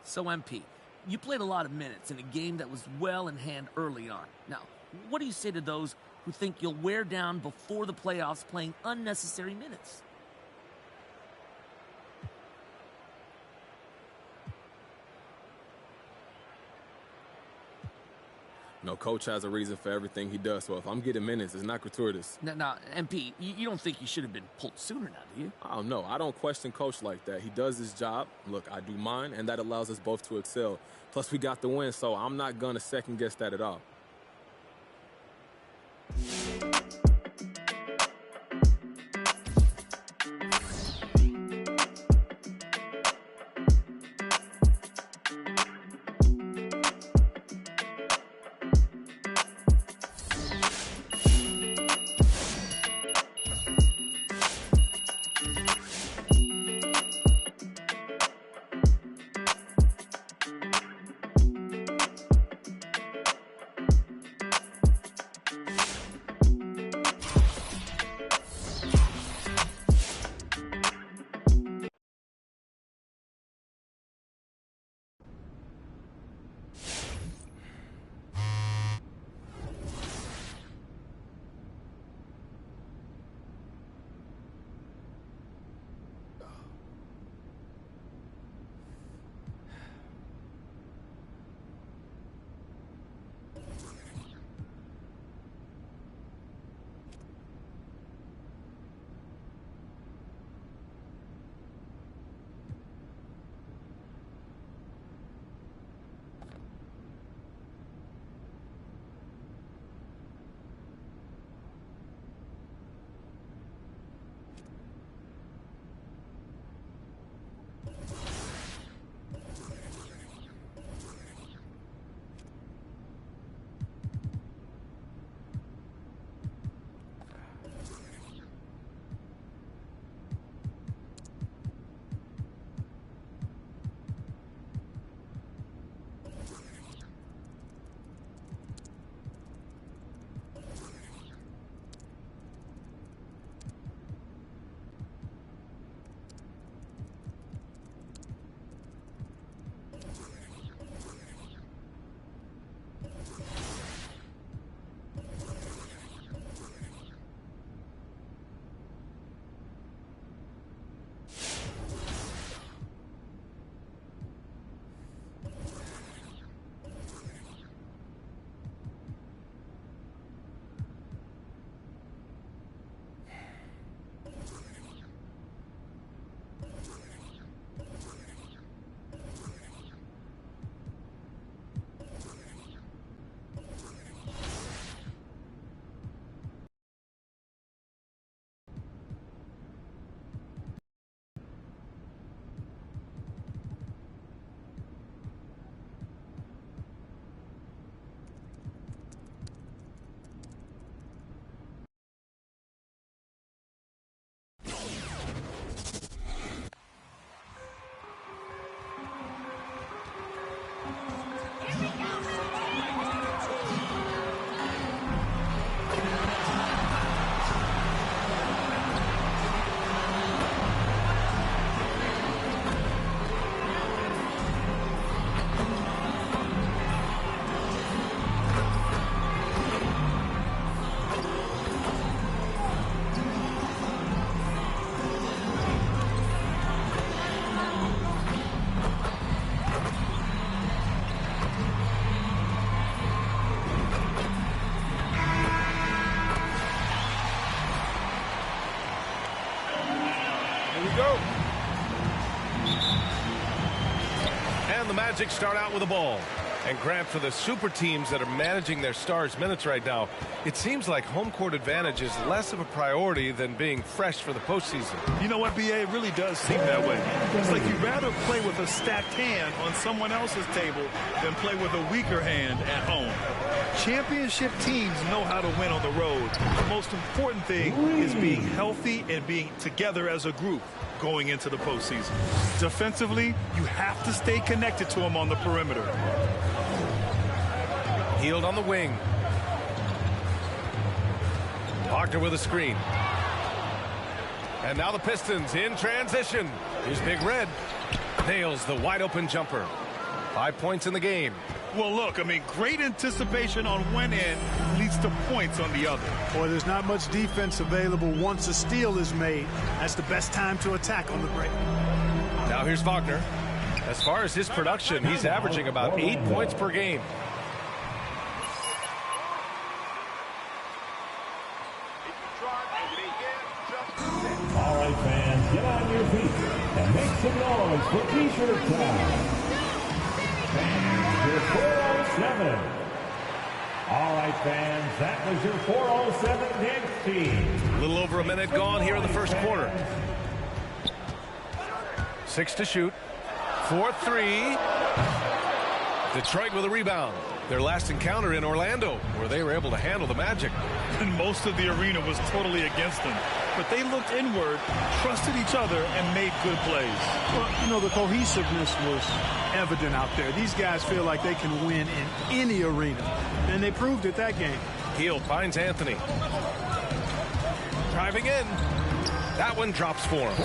So, MP, you played a lot of minutes in a game that was well in hand early on. Now, what do you say to those who think you'll wear down before the playoffs playing unnecessary minutes? You know, Coach has a reason for everything he does, so if I'm getting minutes, it's not gratuitous. Now, MP, you don't think you should have been pulled sooner now, do you? I don't know. I don't question Coach like that. He does his job. Look, I do mine, and that allows us both to excel. Plus, we got the win, so I'm not going to second-guess that at all. The Magic start out with the ball. And Grant, for the super teams that are managing their stars' minutes right now, it seems like home court advantage is less of a priority than being fresh for the postseason. You know what, B.A.? It really does seem that way. It's like you'd rather play with a stacked hand on someone else's table than play with a weaker hand at home. Championship teams know how to win on the road. The most important thing is being healthy and being together as a group going into the postseason. Defensively, you have to stay connected to them on the perimeter. Hield on the wing. Wagner with a screen. And now the Pistons in transition. Here's Big Red. Nails the wide open jumper. 5 points in the game. Well, look, I mean, great anticipation on one end leads to points on the other. Boy, there's not much defense available once a steal is made. That's the best time to attack on the break. Now here's Wagner. As far as his production, he's averaging about 8 points per game. for T-shirt time. And your 407. All right, fans, that was your 407 next team. A little over a minute gone here in the first quarter. 6 to shoot. 4-3. Detroit with a rebound. Their last encounter in Orlando, where they were able to handle the Magic. And most of the arena was totally against them. But they looked inward, trusted each other, and made good plays. Well, you know, the cohesiveness was evident out there. These guys feel like they can win in any arena, and they proved it that game. Hield finds Anthony. Driving in. That one drops for him.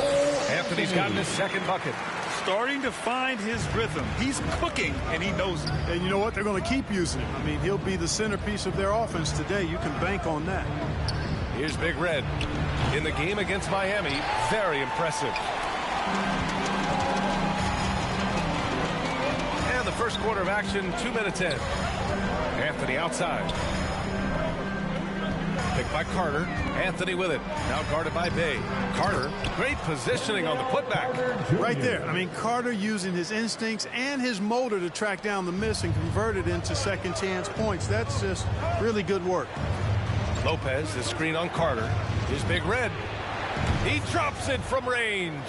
Anthony's gotten his second bucket. Starting to find his rhythm. He's cooking, and he knows it. And you know what? They're going to keep using him. I mean, he'll be the centerpiece of their offense today. You can bank on that. Here's Big Red. In the game against Miami, very impressive. And the first quarter of action, 2 minutes in. Anthony outside. Picked by Carter. Anthony with it. Now guarded by Bay. Carter, great positioning on the putback. Right there. I mean, Carter using his instincts and his motor to track down the miss and convert it into second chance points. That's just really good work. Lopez, the screen on Carter. Here's Big Red. He drops it from range.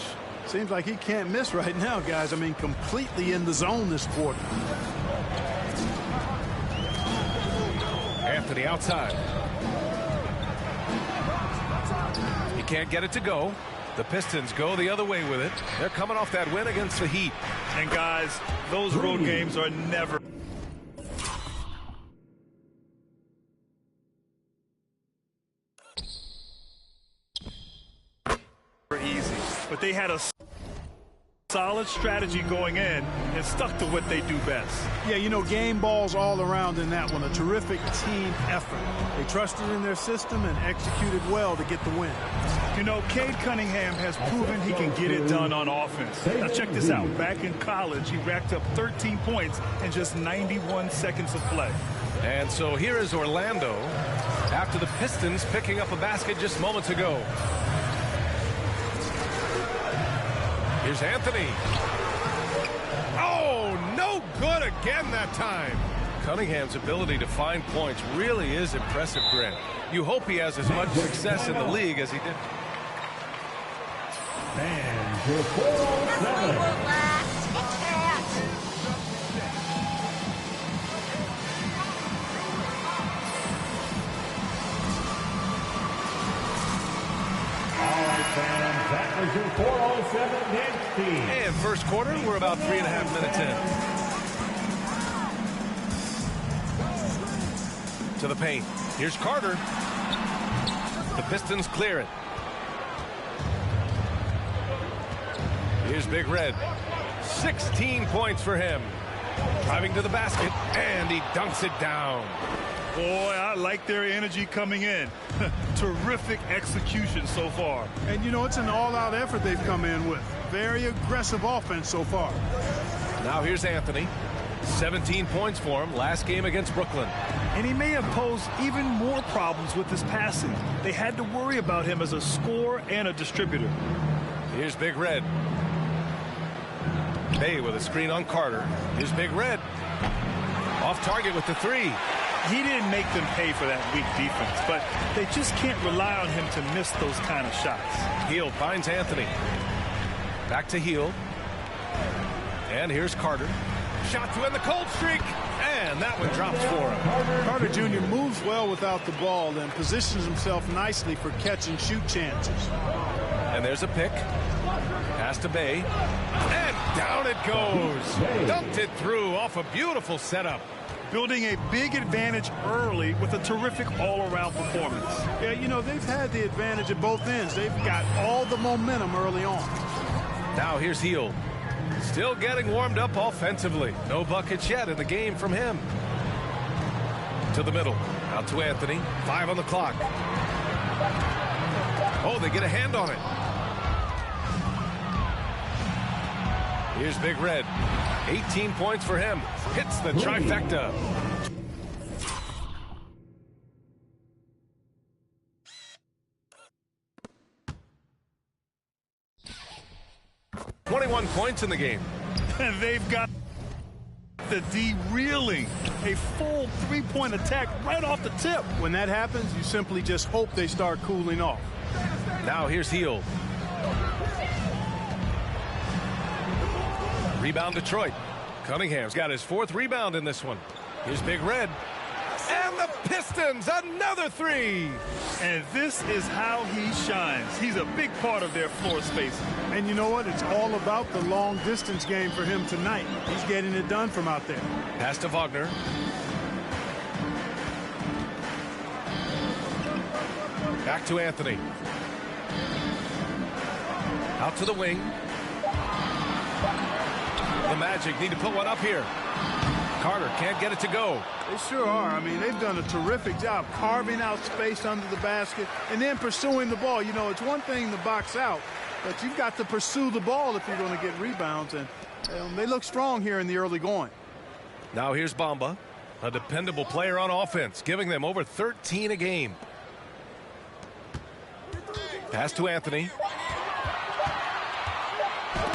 Seems like he can't miss right now, guys. I mean, completely in the zone this quarter. Anthony outside. He can't get it to go. The Pistons go the other way with it. They're coming off that win against the Heat. And guys, those road games are never easy. But they had a solid strategy going in and stuck to what they do best. Yeah, you know, game balls all around in that one. A terrific team effort. They trusted in their system and executed well to get the win. You know, Cade Cunningham has proven he can get it done on offense. Now check this out. Back in college, he racked up 13 points in just 91 seconds of play. And so here is Orlando after the Pistons picking up a basket just moments ago. Here's Anthony. Oh, no good again that time. Cunningham's ability to find points really is impressive, Grant. You hope he has as much success in the league as he did. And your 407. That was your 407 next team. And first quarter, we're about 3.5 minutes in. To the paint. Here's Carter. The Pistons clear it. Here's Big Red. 16 points for him. Driving to the basket, and he dunks it down. Boy, I like their energy coming in. Terrific execution so far. And, you know, it's an all-out effort they've come in with. Very aggressive offense so far. Now here's Anthony. 17 points for him last game against Brooklyn. And he may have posed even more problems with his passing. They had to worry about him as a scorer and a distributor. Here's Big Red. Bay with a screen on Carter. Here's Big Red. Off target with the three. He didn't make them pay for that weak defense, but they just can't rely on him to miss those kind of shots. Hield finds Anthony. Back to Hield. And here's Carter. Shot to end the cold streak. And that one drops for him. Carter Jr. moves well without the ball and positions himself nicely for catch and shoot chances. And there's a pick. Pass to Bay. And down it goes. Dumped it through off a beautiful setup. Building a big advantage early with a terrific all-around performance. Yeah, you know, they've had the advantage at both ends. They've got all the momentum early on. Now here's Hield. Still getting warmed up offensively. No buckets yet in the game from him. To the middle. Out to Anthony. 5 on the clock. Oh, they get a hand on it. Here's Big Red. 18 points for him. Hits the trifecta. 21 points in the game. And they've got the D reeling. A full three-point attack right off the tip. When that happens, you simply just hope they start cooling off. Now here's Hield. Rebound Detroit. Cunningham's got his 4th rebound in this one. Here's Big Red. And the Pistons, another 3. And this is how he shines. He's a big part of their floor space. And you know what? It's all about the long distance game for him tonight. He's getting it done from out there. Pass to Wagner. Back to Anthony. Out to the wing. The Magic need to put one up here. Carter can't get it to go. They sure are. I mean, they've done a terrific job carving out space under the basket and then pursuing the ball. You know, it's one thing to box out, but you've got to pursue the ball if you're going to get rebounds. And they look strong here in the early going. Now here's Bamba, a dependable player on offense, giving them over 13 a game. Pass to Anthony.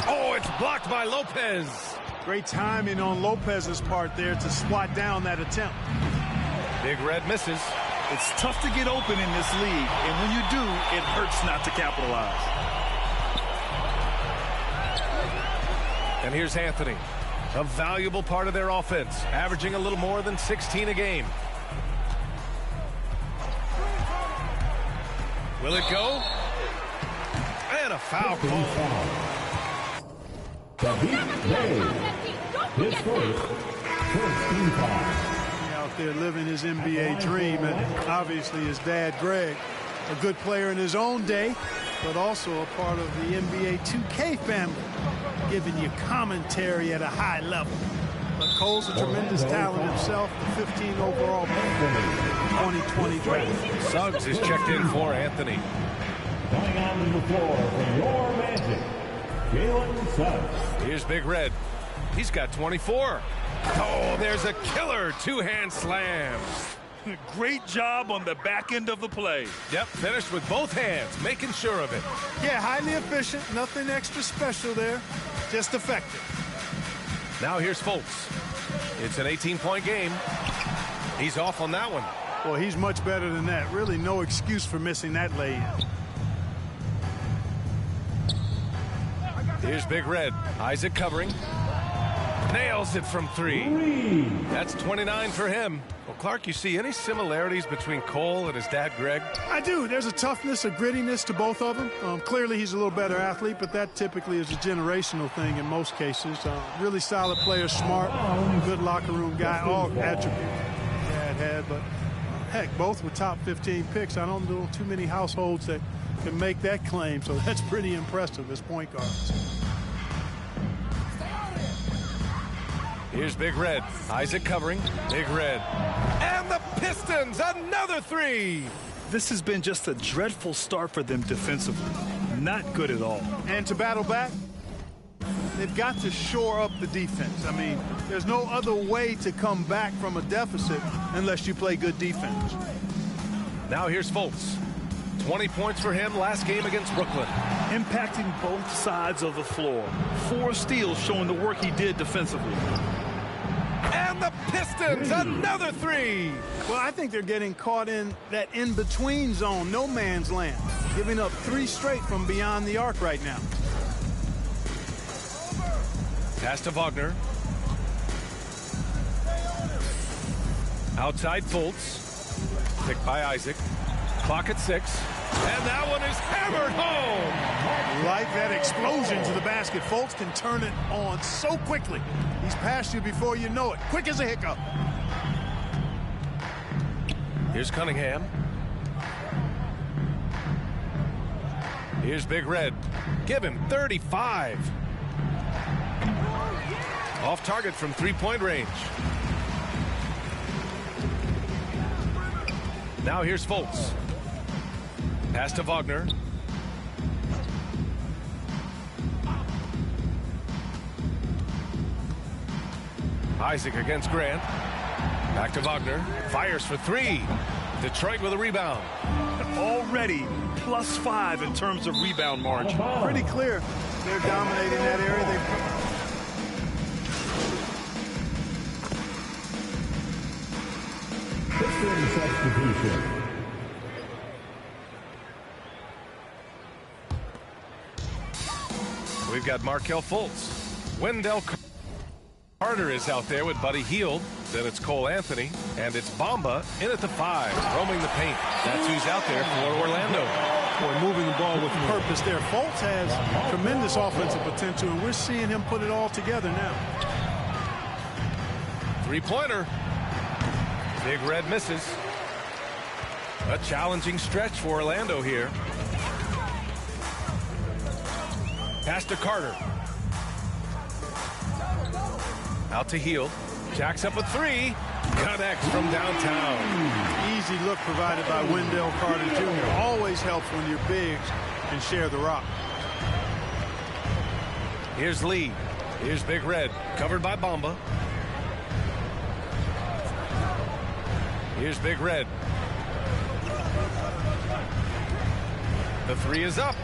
Oh, it's blocked by Lopez. Great timing on Lopez's part there to swat down that attempt. Big Red misses. It's tough to get open in this league, and when you do, it hurts not to capitalize. And here's Anthony, a valuable part of their offense, averaging a little more than 16 a game. Will it go? And a foul call. His first team foul. Out there living his NBA dream, and obviously his dad, Greg, a good player in his own day, but also a part of the NBA 2K family, giving you commentary at a high level. But Cole's a tremendous talent himself, the 15 overall pick, 2020 draft. Suggs is checked in for Anthony. Coming onto the floor from your Magic, Jalen Suggs. Here's Big Red. He's got 24. Oh, there's a killer two-hand slam. Great job on the back end of the play. Yep, finished with both hands, making sure of it. Yeah, highly efficient, nothing extra special there, just effective. Now here's Fultz. It's an 18-point game. He's off on that one. Well, he's much better than that. Really no excuse for missing that lay-in. Here's Big Red. Isaac covering. Nails it from 3. That's 29 for him. Well, Clark, you see any similarities between Cole and his dad, Greg? I do. There's a toughness, a grittiness to both of them. Clearly, he's a little better athlete, but that typically is a generational thing in most cases. Really solid player, smart, good locker room guy, all attributes Dad had. But, heck, both were top 15 picks. I don't know too many households that can make that claim, so that's pretty impressive as point guards. Here's Big Red. Isaac covering. Big Red. And the Pistons, another 3. This has been just a dreadful start for them defensively. Not good at all. And to battle back, they've got to shore up the defense. I mean, there's no other way to come back from a deficit unless you play good defense. Now here's Fultz. 20 points for him last game against Brooklyn. Impacting both sides of the floor. 4 steals showing the work he did defensively. And the Pistons, another 3. Well, I think they're getting caught in that in-between zone, no man's land, giving up 3 straight from beyond the arc right now. Pass to Wagner. Outside Fultz. Picked by Isaac. Clock at 6. And that one is hammered home. Like that explosion to the basket. Fultz can turn it on so quickly. He's past you before you know it. Quick as a hiccup. Here's Cunningham. Here's Big Red. Give him 35. Off target from 3-point range. Now here's Fultz. Pass to Wagner. Isaac against Grant. Back to Wagner. Fires for 3. Detroit with a rebound. Already +5 in terms of rebound margin. Pretty clear. they're dominating that area. Pistons substitution. We've got Markelle Fultz. Wendell Carter is out there with Buddy Hield. Then it's Cole Anthony. And it's Bamba in at the 5, roaming the paint. That's who's out there for Orlando. Boy, moving the ball with purpose there. Fultz has tremendous offensive potential, and we're seeing him put it all together now. Three-pointer. Big Red misses. A challenging stretch for Orlando here. Pass to Carter. Out to Hield. Jacks up a 3. Connects from downtown. Easy look provided by Wendell Carter Jr. Always helps when your bigs can share the rock. Here's Lee. Here's Big Red. Covered by Bamba. Here's Big Red. The 3 is up.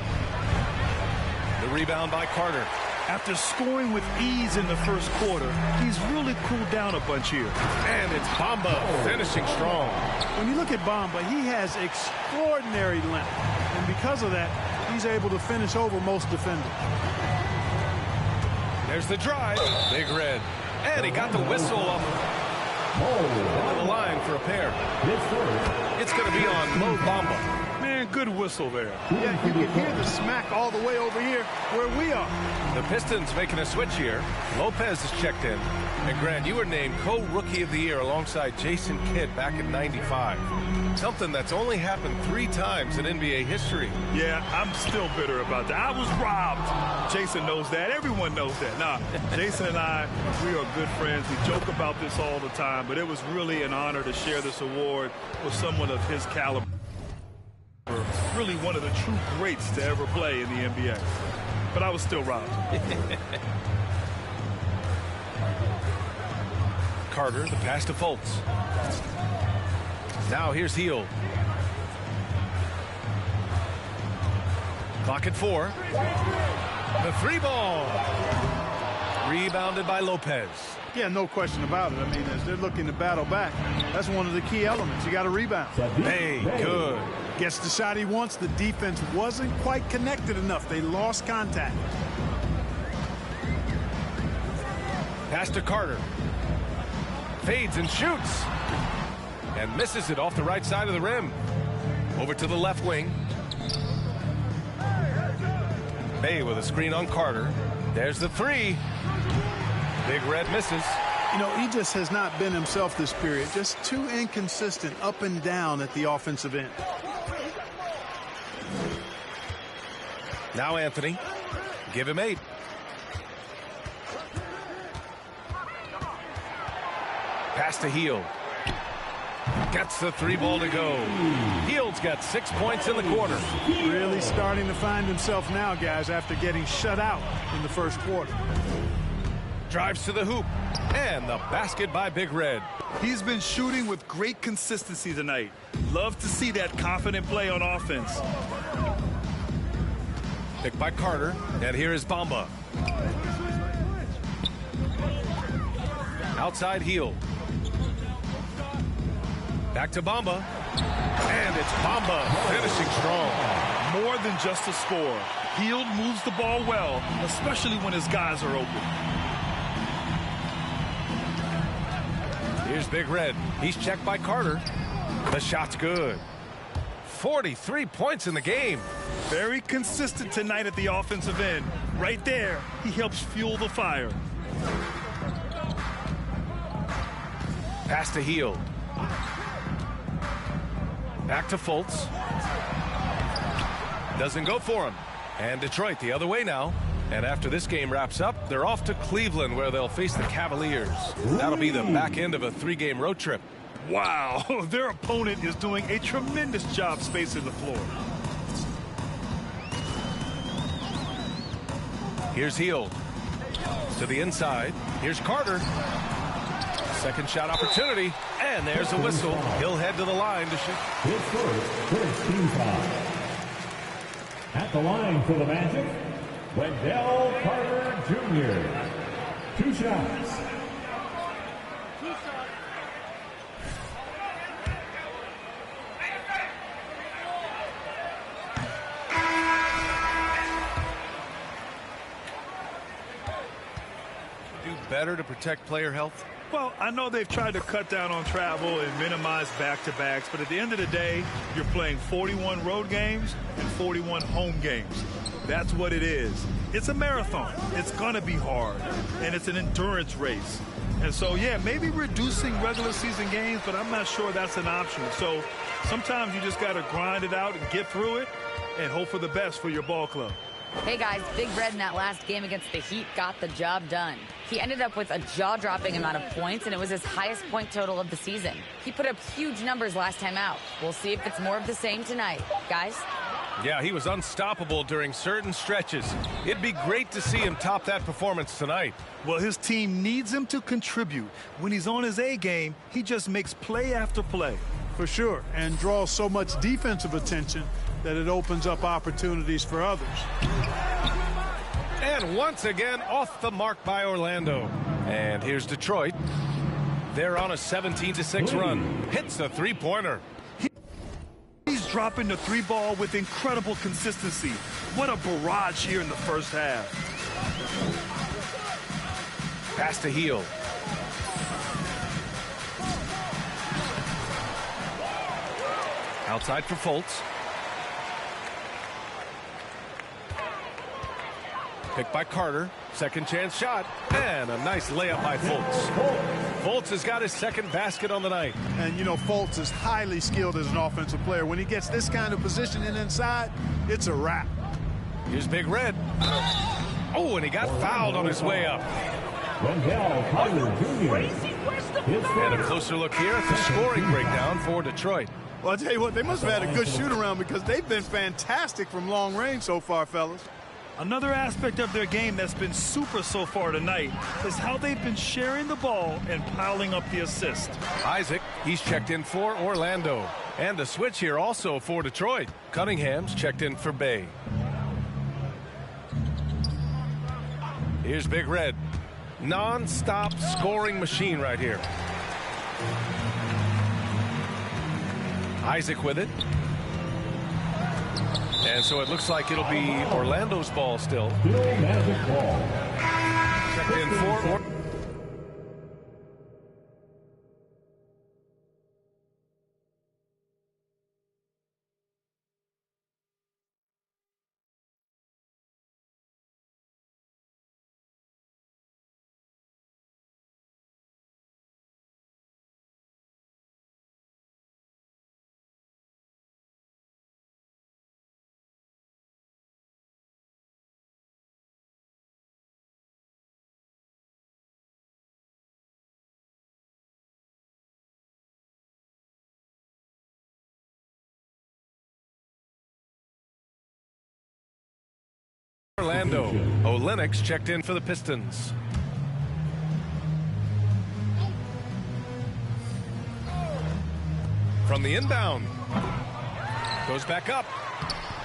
The rebound by Carter. After scoring with ease in the first quarter, he's really cooled down a bunch here. And it's Bamba finishing strong. When you look at Bamba, he has extraordinary length. And because of that, he's able to finish over most defenders. There's the drive. Big Red. And he got the whistle off the line for a pair. It's going to be on Mo Bamba. Man, good whistle there. Yeah, you can hear the smack all the way over here where we are. The Pistons making a switch here. Lopez is checked in. And Grant, you were named co-rookie of the year alongside Jason Kidd back in '95. Something that's only happened 3 times in NBA history. Yeah, I'm still bitter about that. I was robbed. Jason knows that. Everyone knows that. Nah, Jason and I, we are good friends. We joke about this all the time, but it was really an honor to share this award with someone of his caliber. Really one of the true greats to ever play in the NBA. But I was still robbed. Carter, the pass to Fultz. Now here's Hield. Clock at 4. The 3-ball. Rebounded by Lopez. Yeah, no question about it. I mean, as they're looking to battle back, that's one of the key elements. You got to rebound. Hey, good. Gets the shot he wants. The defense wasn't quite connected enough. They lost contact. Pass to Carter. Fades and shoots. And misses it off the right side of the rim. Over to the left wing. Bay with a screen on Carter. There's the 3. Big Red misses. You know, he just has not been himself this period. Just too inconsistent up and down at the offensive end. Now Anthony. Give him 8. Pass to Hield. Gets the 3-ball to go. Hield's got 6 points in the quarter. Really starting to find himself now, guys, after getting shut out in the first quarter. Drives to the hoop. And the basket by Big Red. He's been shooting with great consistency tonight. Love to see that confident play on offense. Picked by Carter. And here is Bamba. Outside Hield. Back to Bamba. And it's Bamba finishing strong. More than just a score. Hield moves the ball well, especially when his guys are open. Here's Big Red. He's checked by Carter. The shot's good. 43 points in the game. Very consistent tonight at the offensive end. Right there, he helps fuel the fire. Pass to Hield. Back to Fultz. Doesn't go for him. And Detroit the other way now. And after this game wraps up, they're off to Cleveland, where they'll face the Cavaliers. That'll be the back end of a 3-game road trip. Wow, their opponent is doing a tremendous job spacing the floor. Here's Hield. To the inside. Here's Carter. Second shot opportunity. And there's a whistle. He'll head to the line to shoot. His first team foul. At the line for the Magic, Wendell Carter Jr. 2 shots. Do better to protect player health? Well, I know they've tried to cut down on travel and minimize back-to-backs, but at the end of the day, you're playing 41 road games and 41 home games. That's what it is. It's a marathon. It's going to be hard, and it's an endurance race. And so, yeah, maybe reducing regular season games, but I'm not sure that's an option. So sometimes you just got to grind it out and get through it and hope for the best for your ball club. Hey guys, Big Red in that last game against the Heat got the job done. He ended up with a jaw-dropping amount of points, and it was his highest point total of the season. He put up huge numbers last time out. We'll see if it's more of the same tonight. Guys? Yeah, he was unstoppable during certain stretches. It'd be great to see him top that performance tonight. Well, his team needs him to contribute. When he's on his A game, he just makes play after play. For sure, and draws so much defensive attention that it opens up opportunities for others. And once again, off the mark by Orlando. And here's Detroit. They're on a 17-6 run. Hits a three-pointer. He's dropping the three ball with incredible consistency. What a barrage here in the first half. Pass to Hield. Outside for Fultz. Picked by Carter. Second chance shot. And a nice layup by Fultz. Fultz has got his second basket on the night. And, you know, Fultz is highly skilled as an offensive player. When he gets this kind of positioning inside, it's a wrap. Here's Big Red. Oh, and he got fouled on his way up. Wendell Carter Jr. And a closer look here at the scoring breakdown for Detroit. Well, I'll tell you what, they must have had a good shoot-around because they've been fantastic from long range so far, fellas. Another aspect of their game that's been super so far tonight is how they've been sharing the ball and piling up the assist. Isaac, he's checked in for Orlando. And a switch here also for Detroit. Cunningham's checked in for Bay. Here's Big Red. Non-stop scoring machine right here. Isaac with it. And so it looks like it'll be Orlando's ball still. Magic ball. Checked in for Orlando. Olynyk checked in for the Pistons. From the inbound. Goes back up.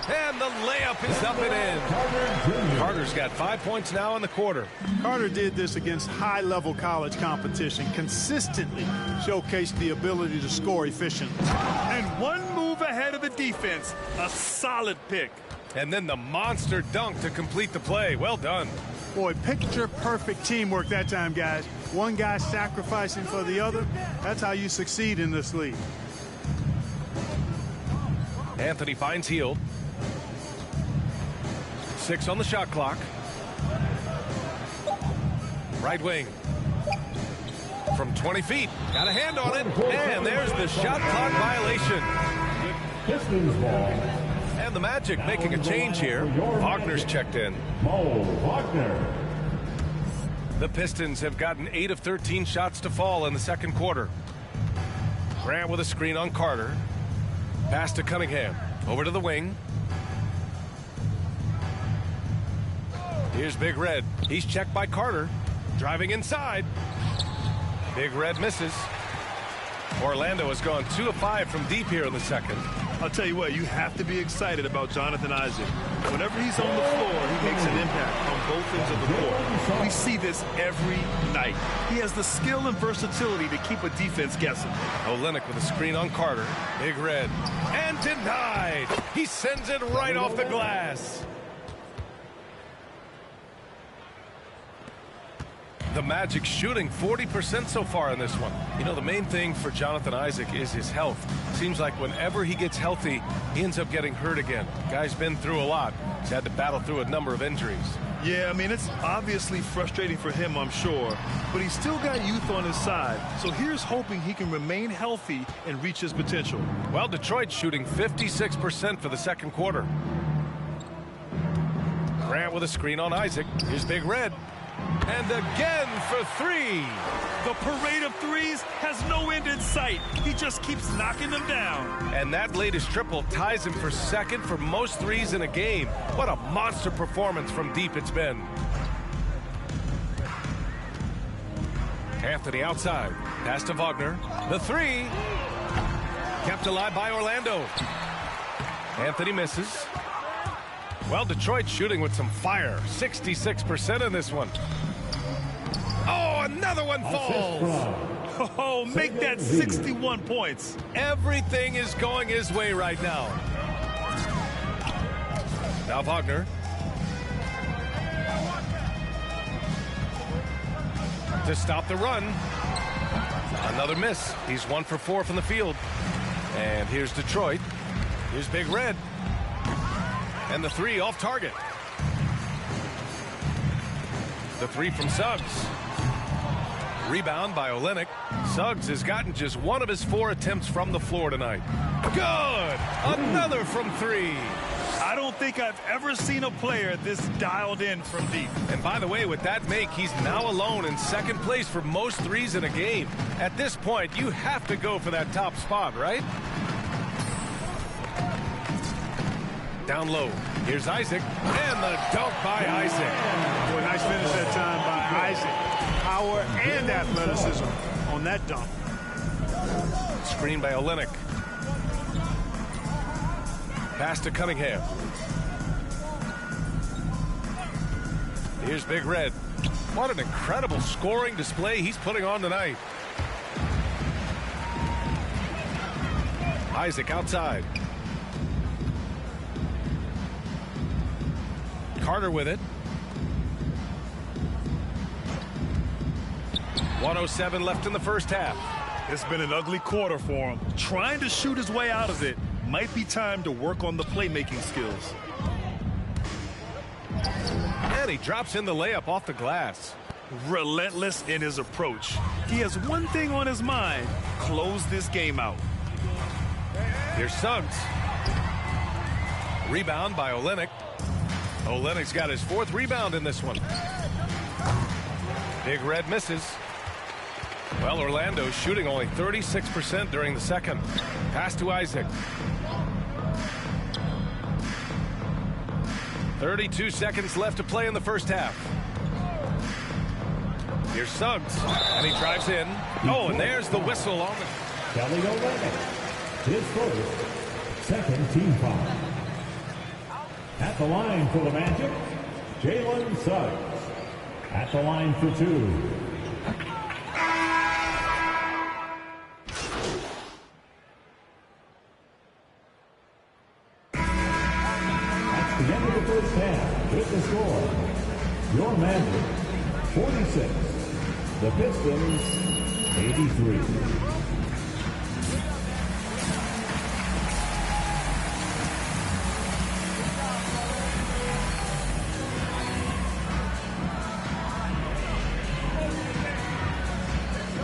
And the layup is up and in. Carter's got 5 points now in the quarter. Carter did this against high-level college competition, consistently showcased the ability to score efficiently. And one move ahead of the defense. A solid pick. And then the monster dunk to complete the play. Well done. Boy, picture-perfect teamwork that time, guys. One guy sacrificing for the other. That's how you succeed in this league. Anthony finds Hield. 6 on the shot clock. Right wing. From 20 feet. Got a hand on it. And there's the shot clock violation. Pistons ball. And the Magic making a change here. Wagner's checked in. Mo Wagner. The Pistons have gotten 8 of 13 shots to fall in the second quarter. Grant with a screen on Carter. Pass to Cunningham. Over to the wing. Here's Big Red. He's checked by Carter. Driving inside. Big Red misses. Orlando has gone 2 of 5 from deep here in the second. I'll tell you what, you have to be excited about Jonathan Isaac. Whenever he's on the floor, he makes an impact on both ends of the court. We see this every night. He has the skill and versatility to keep a defense guessing. Olynyk with a screen on Carter. Big Red. And denied. He sends it right off the glass. The Magic shooting 40% so far in this one. You know, the main thing for Jonathan Isaac is his health. Seems like whenever he gets healthy, he ends up getting hurt again. Guy's been through a lot. He's had to battle through a number of injuries. Yeah, I mean, it's obviously frustrating for him, I'm sure. But he's still got youth on his side. So here's hoping he can remain healthy and reach his potential. Well, Detroit's shooting 56% for the second quarter. Grant with a screen on Isaac. Here's Big Red. And again for three. The parade of threes has no end in sight. He just keeps knocking them down. And that latest triple ties him for second for most threes in a game. What a monster performance from deep it's been. Anthony outside. Pass to Wagner. The three. Kept alive by Orlando. Anthony misses. Well, Detroit shooting with some fire. 66% in this one. Oh, another one falls. Oh, make that 61 points. Everything is going his way right now. Now Wagner. To stop the run. Another miss. He's 1 for 4 from the field. And here's Detroit. Here's Big Red. And the three off target. The three from Suggs. Rebound by Olynyk. Suggs has gotten just 1 of his 4 attempts from the floor tonight. Good! Another from three. I don't think I've ever seen a player this dialed in from deep. And by the way, with that make, he's now alone in second place for most threes in a game. At this point, you have to go for that top spot, right? Down low. Here's Isaac. And the dunk by Isaac. Boy, nice finish that time by Isaac. Power and athleticism on that dunk. Screen by Olynyk. Pass to Cunningham. Here's Big Red. What an incredible scoring display he's putting on tonight. Isaac outside. Carter with it. 1:07 left in the first half. It's been an ugly quarter for him. Trying to shoot his way out of it. Might be time to work on the playmaking skills. And he drops in the layup off the glass. Relentless in his approach. He has one thing on his mind. Close this game out. Here's Suggs. Rebound by Olynyk. Olynyk's got his 4th rebound in this one. Big Red misses. Well, Orlando's shooting only 36% during the second. Pass to Isaac. 32 seconds left to play in the first half. Here's Suggs, and he drives in. Oh, and there's the whistle on the... Kelly Olynyk, his first, second team foul. At the line for the Magic, Jalen Suggs. At the line for 2. At the end of the first half, with the score, your Magic 46, the Pistons 83.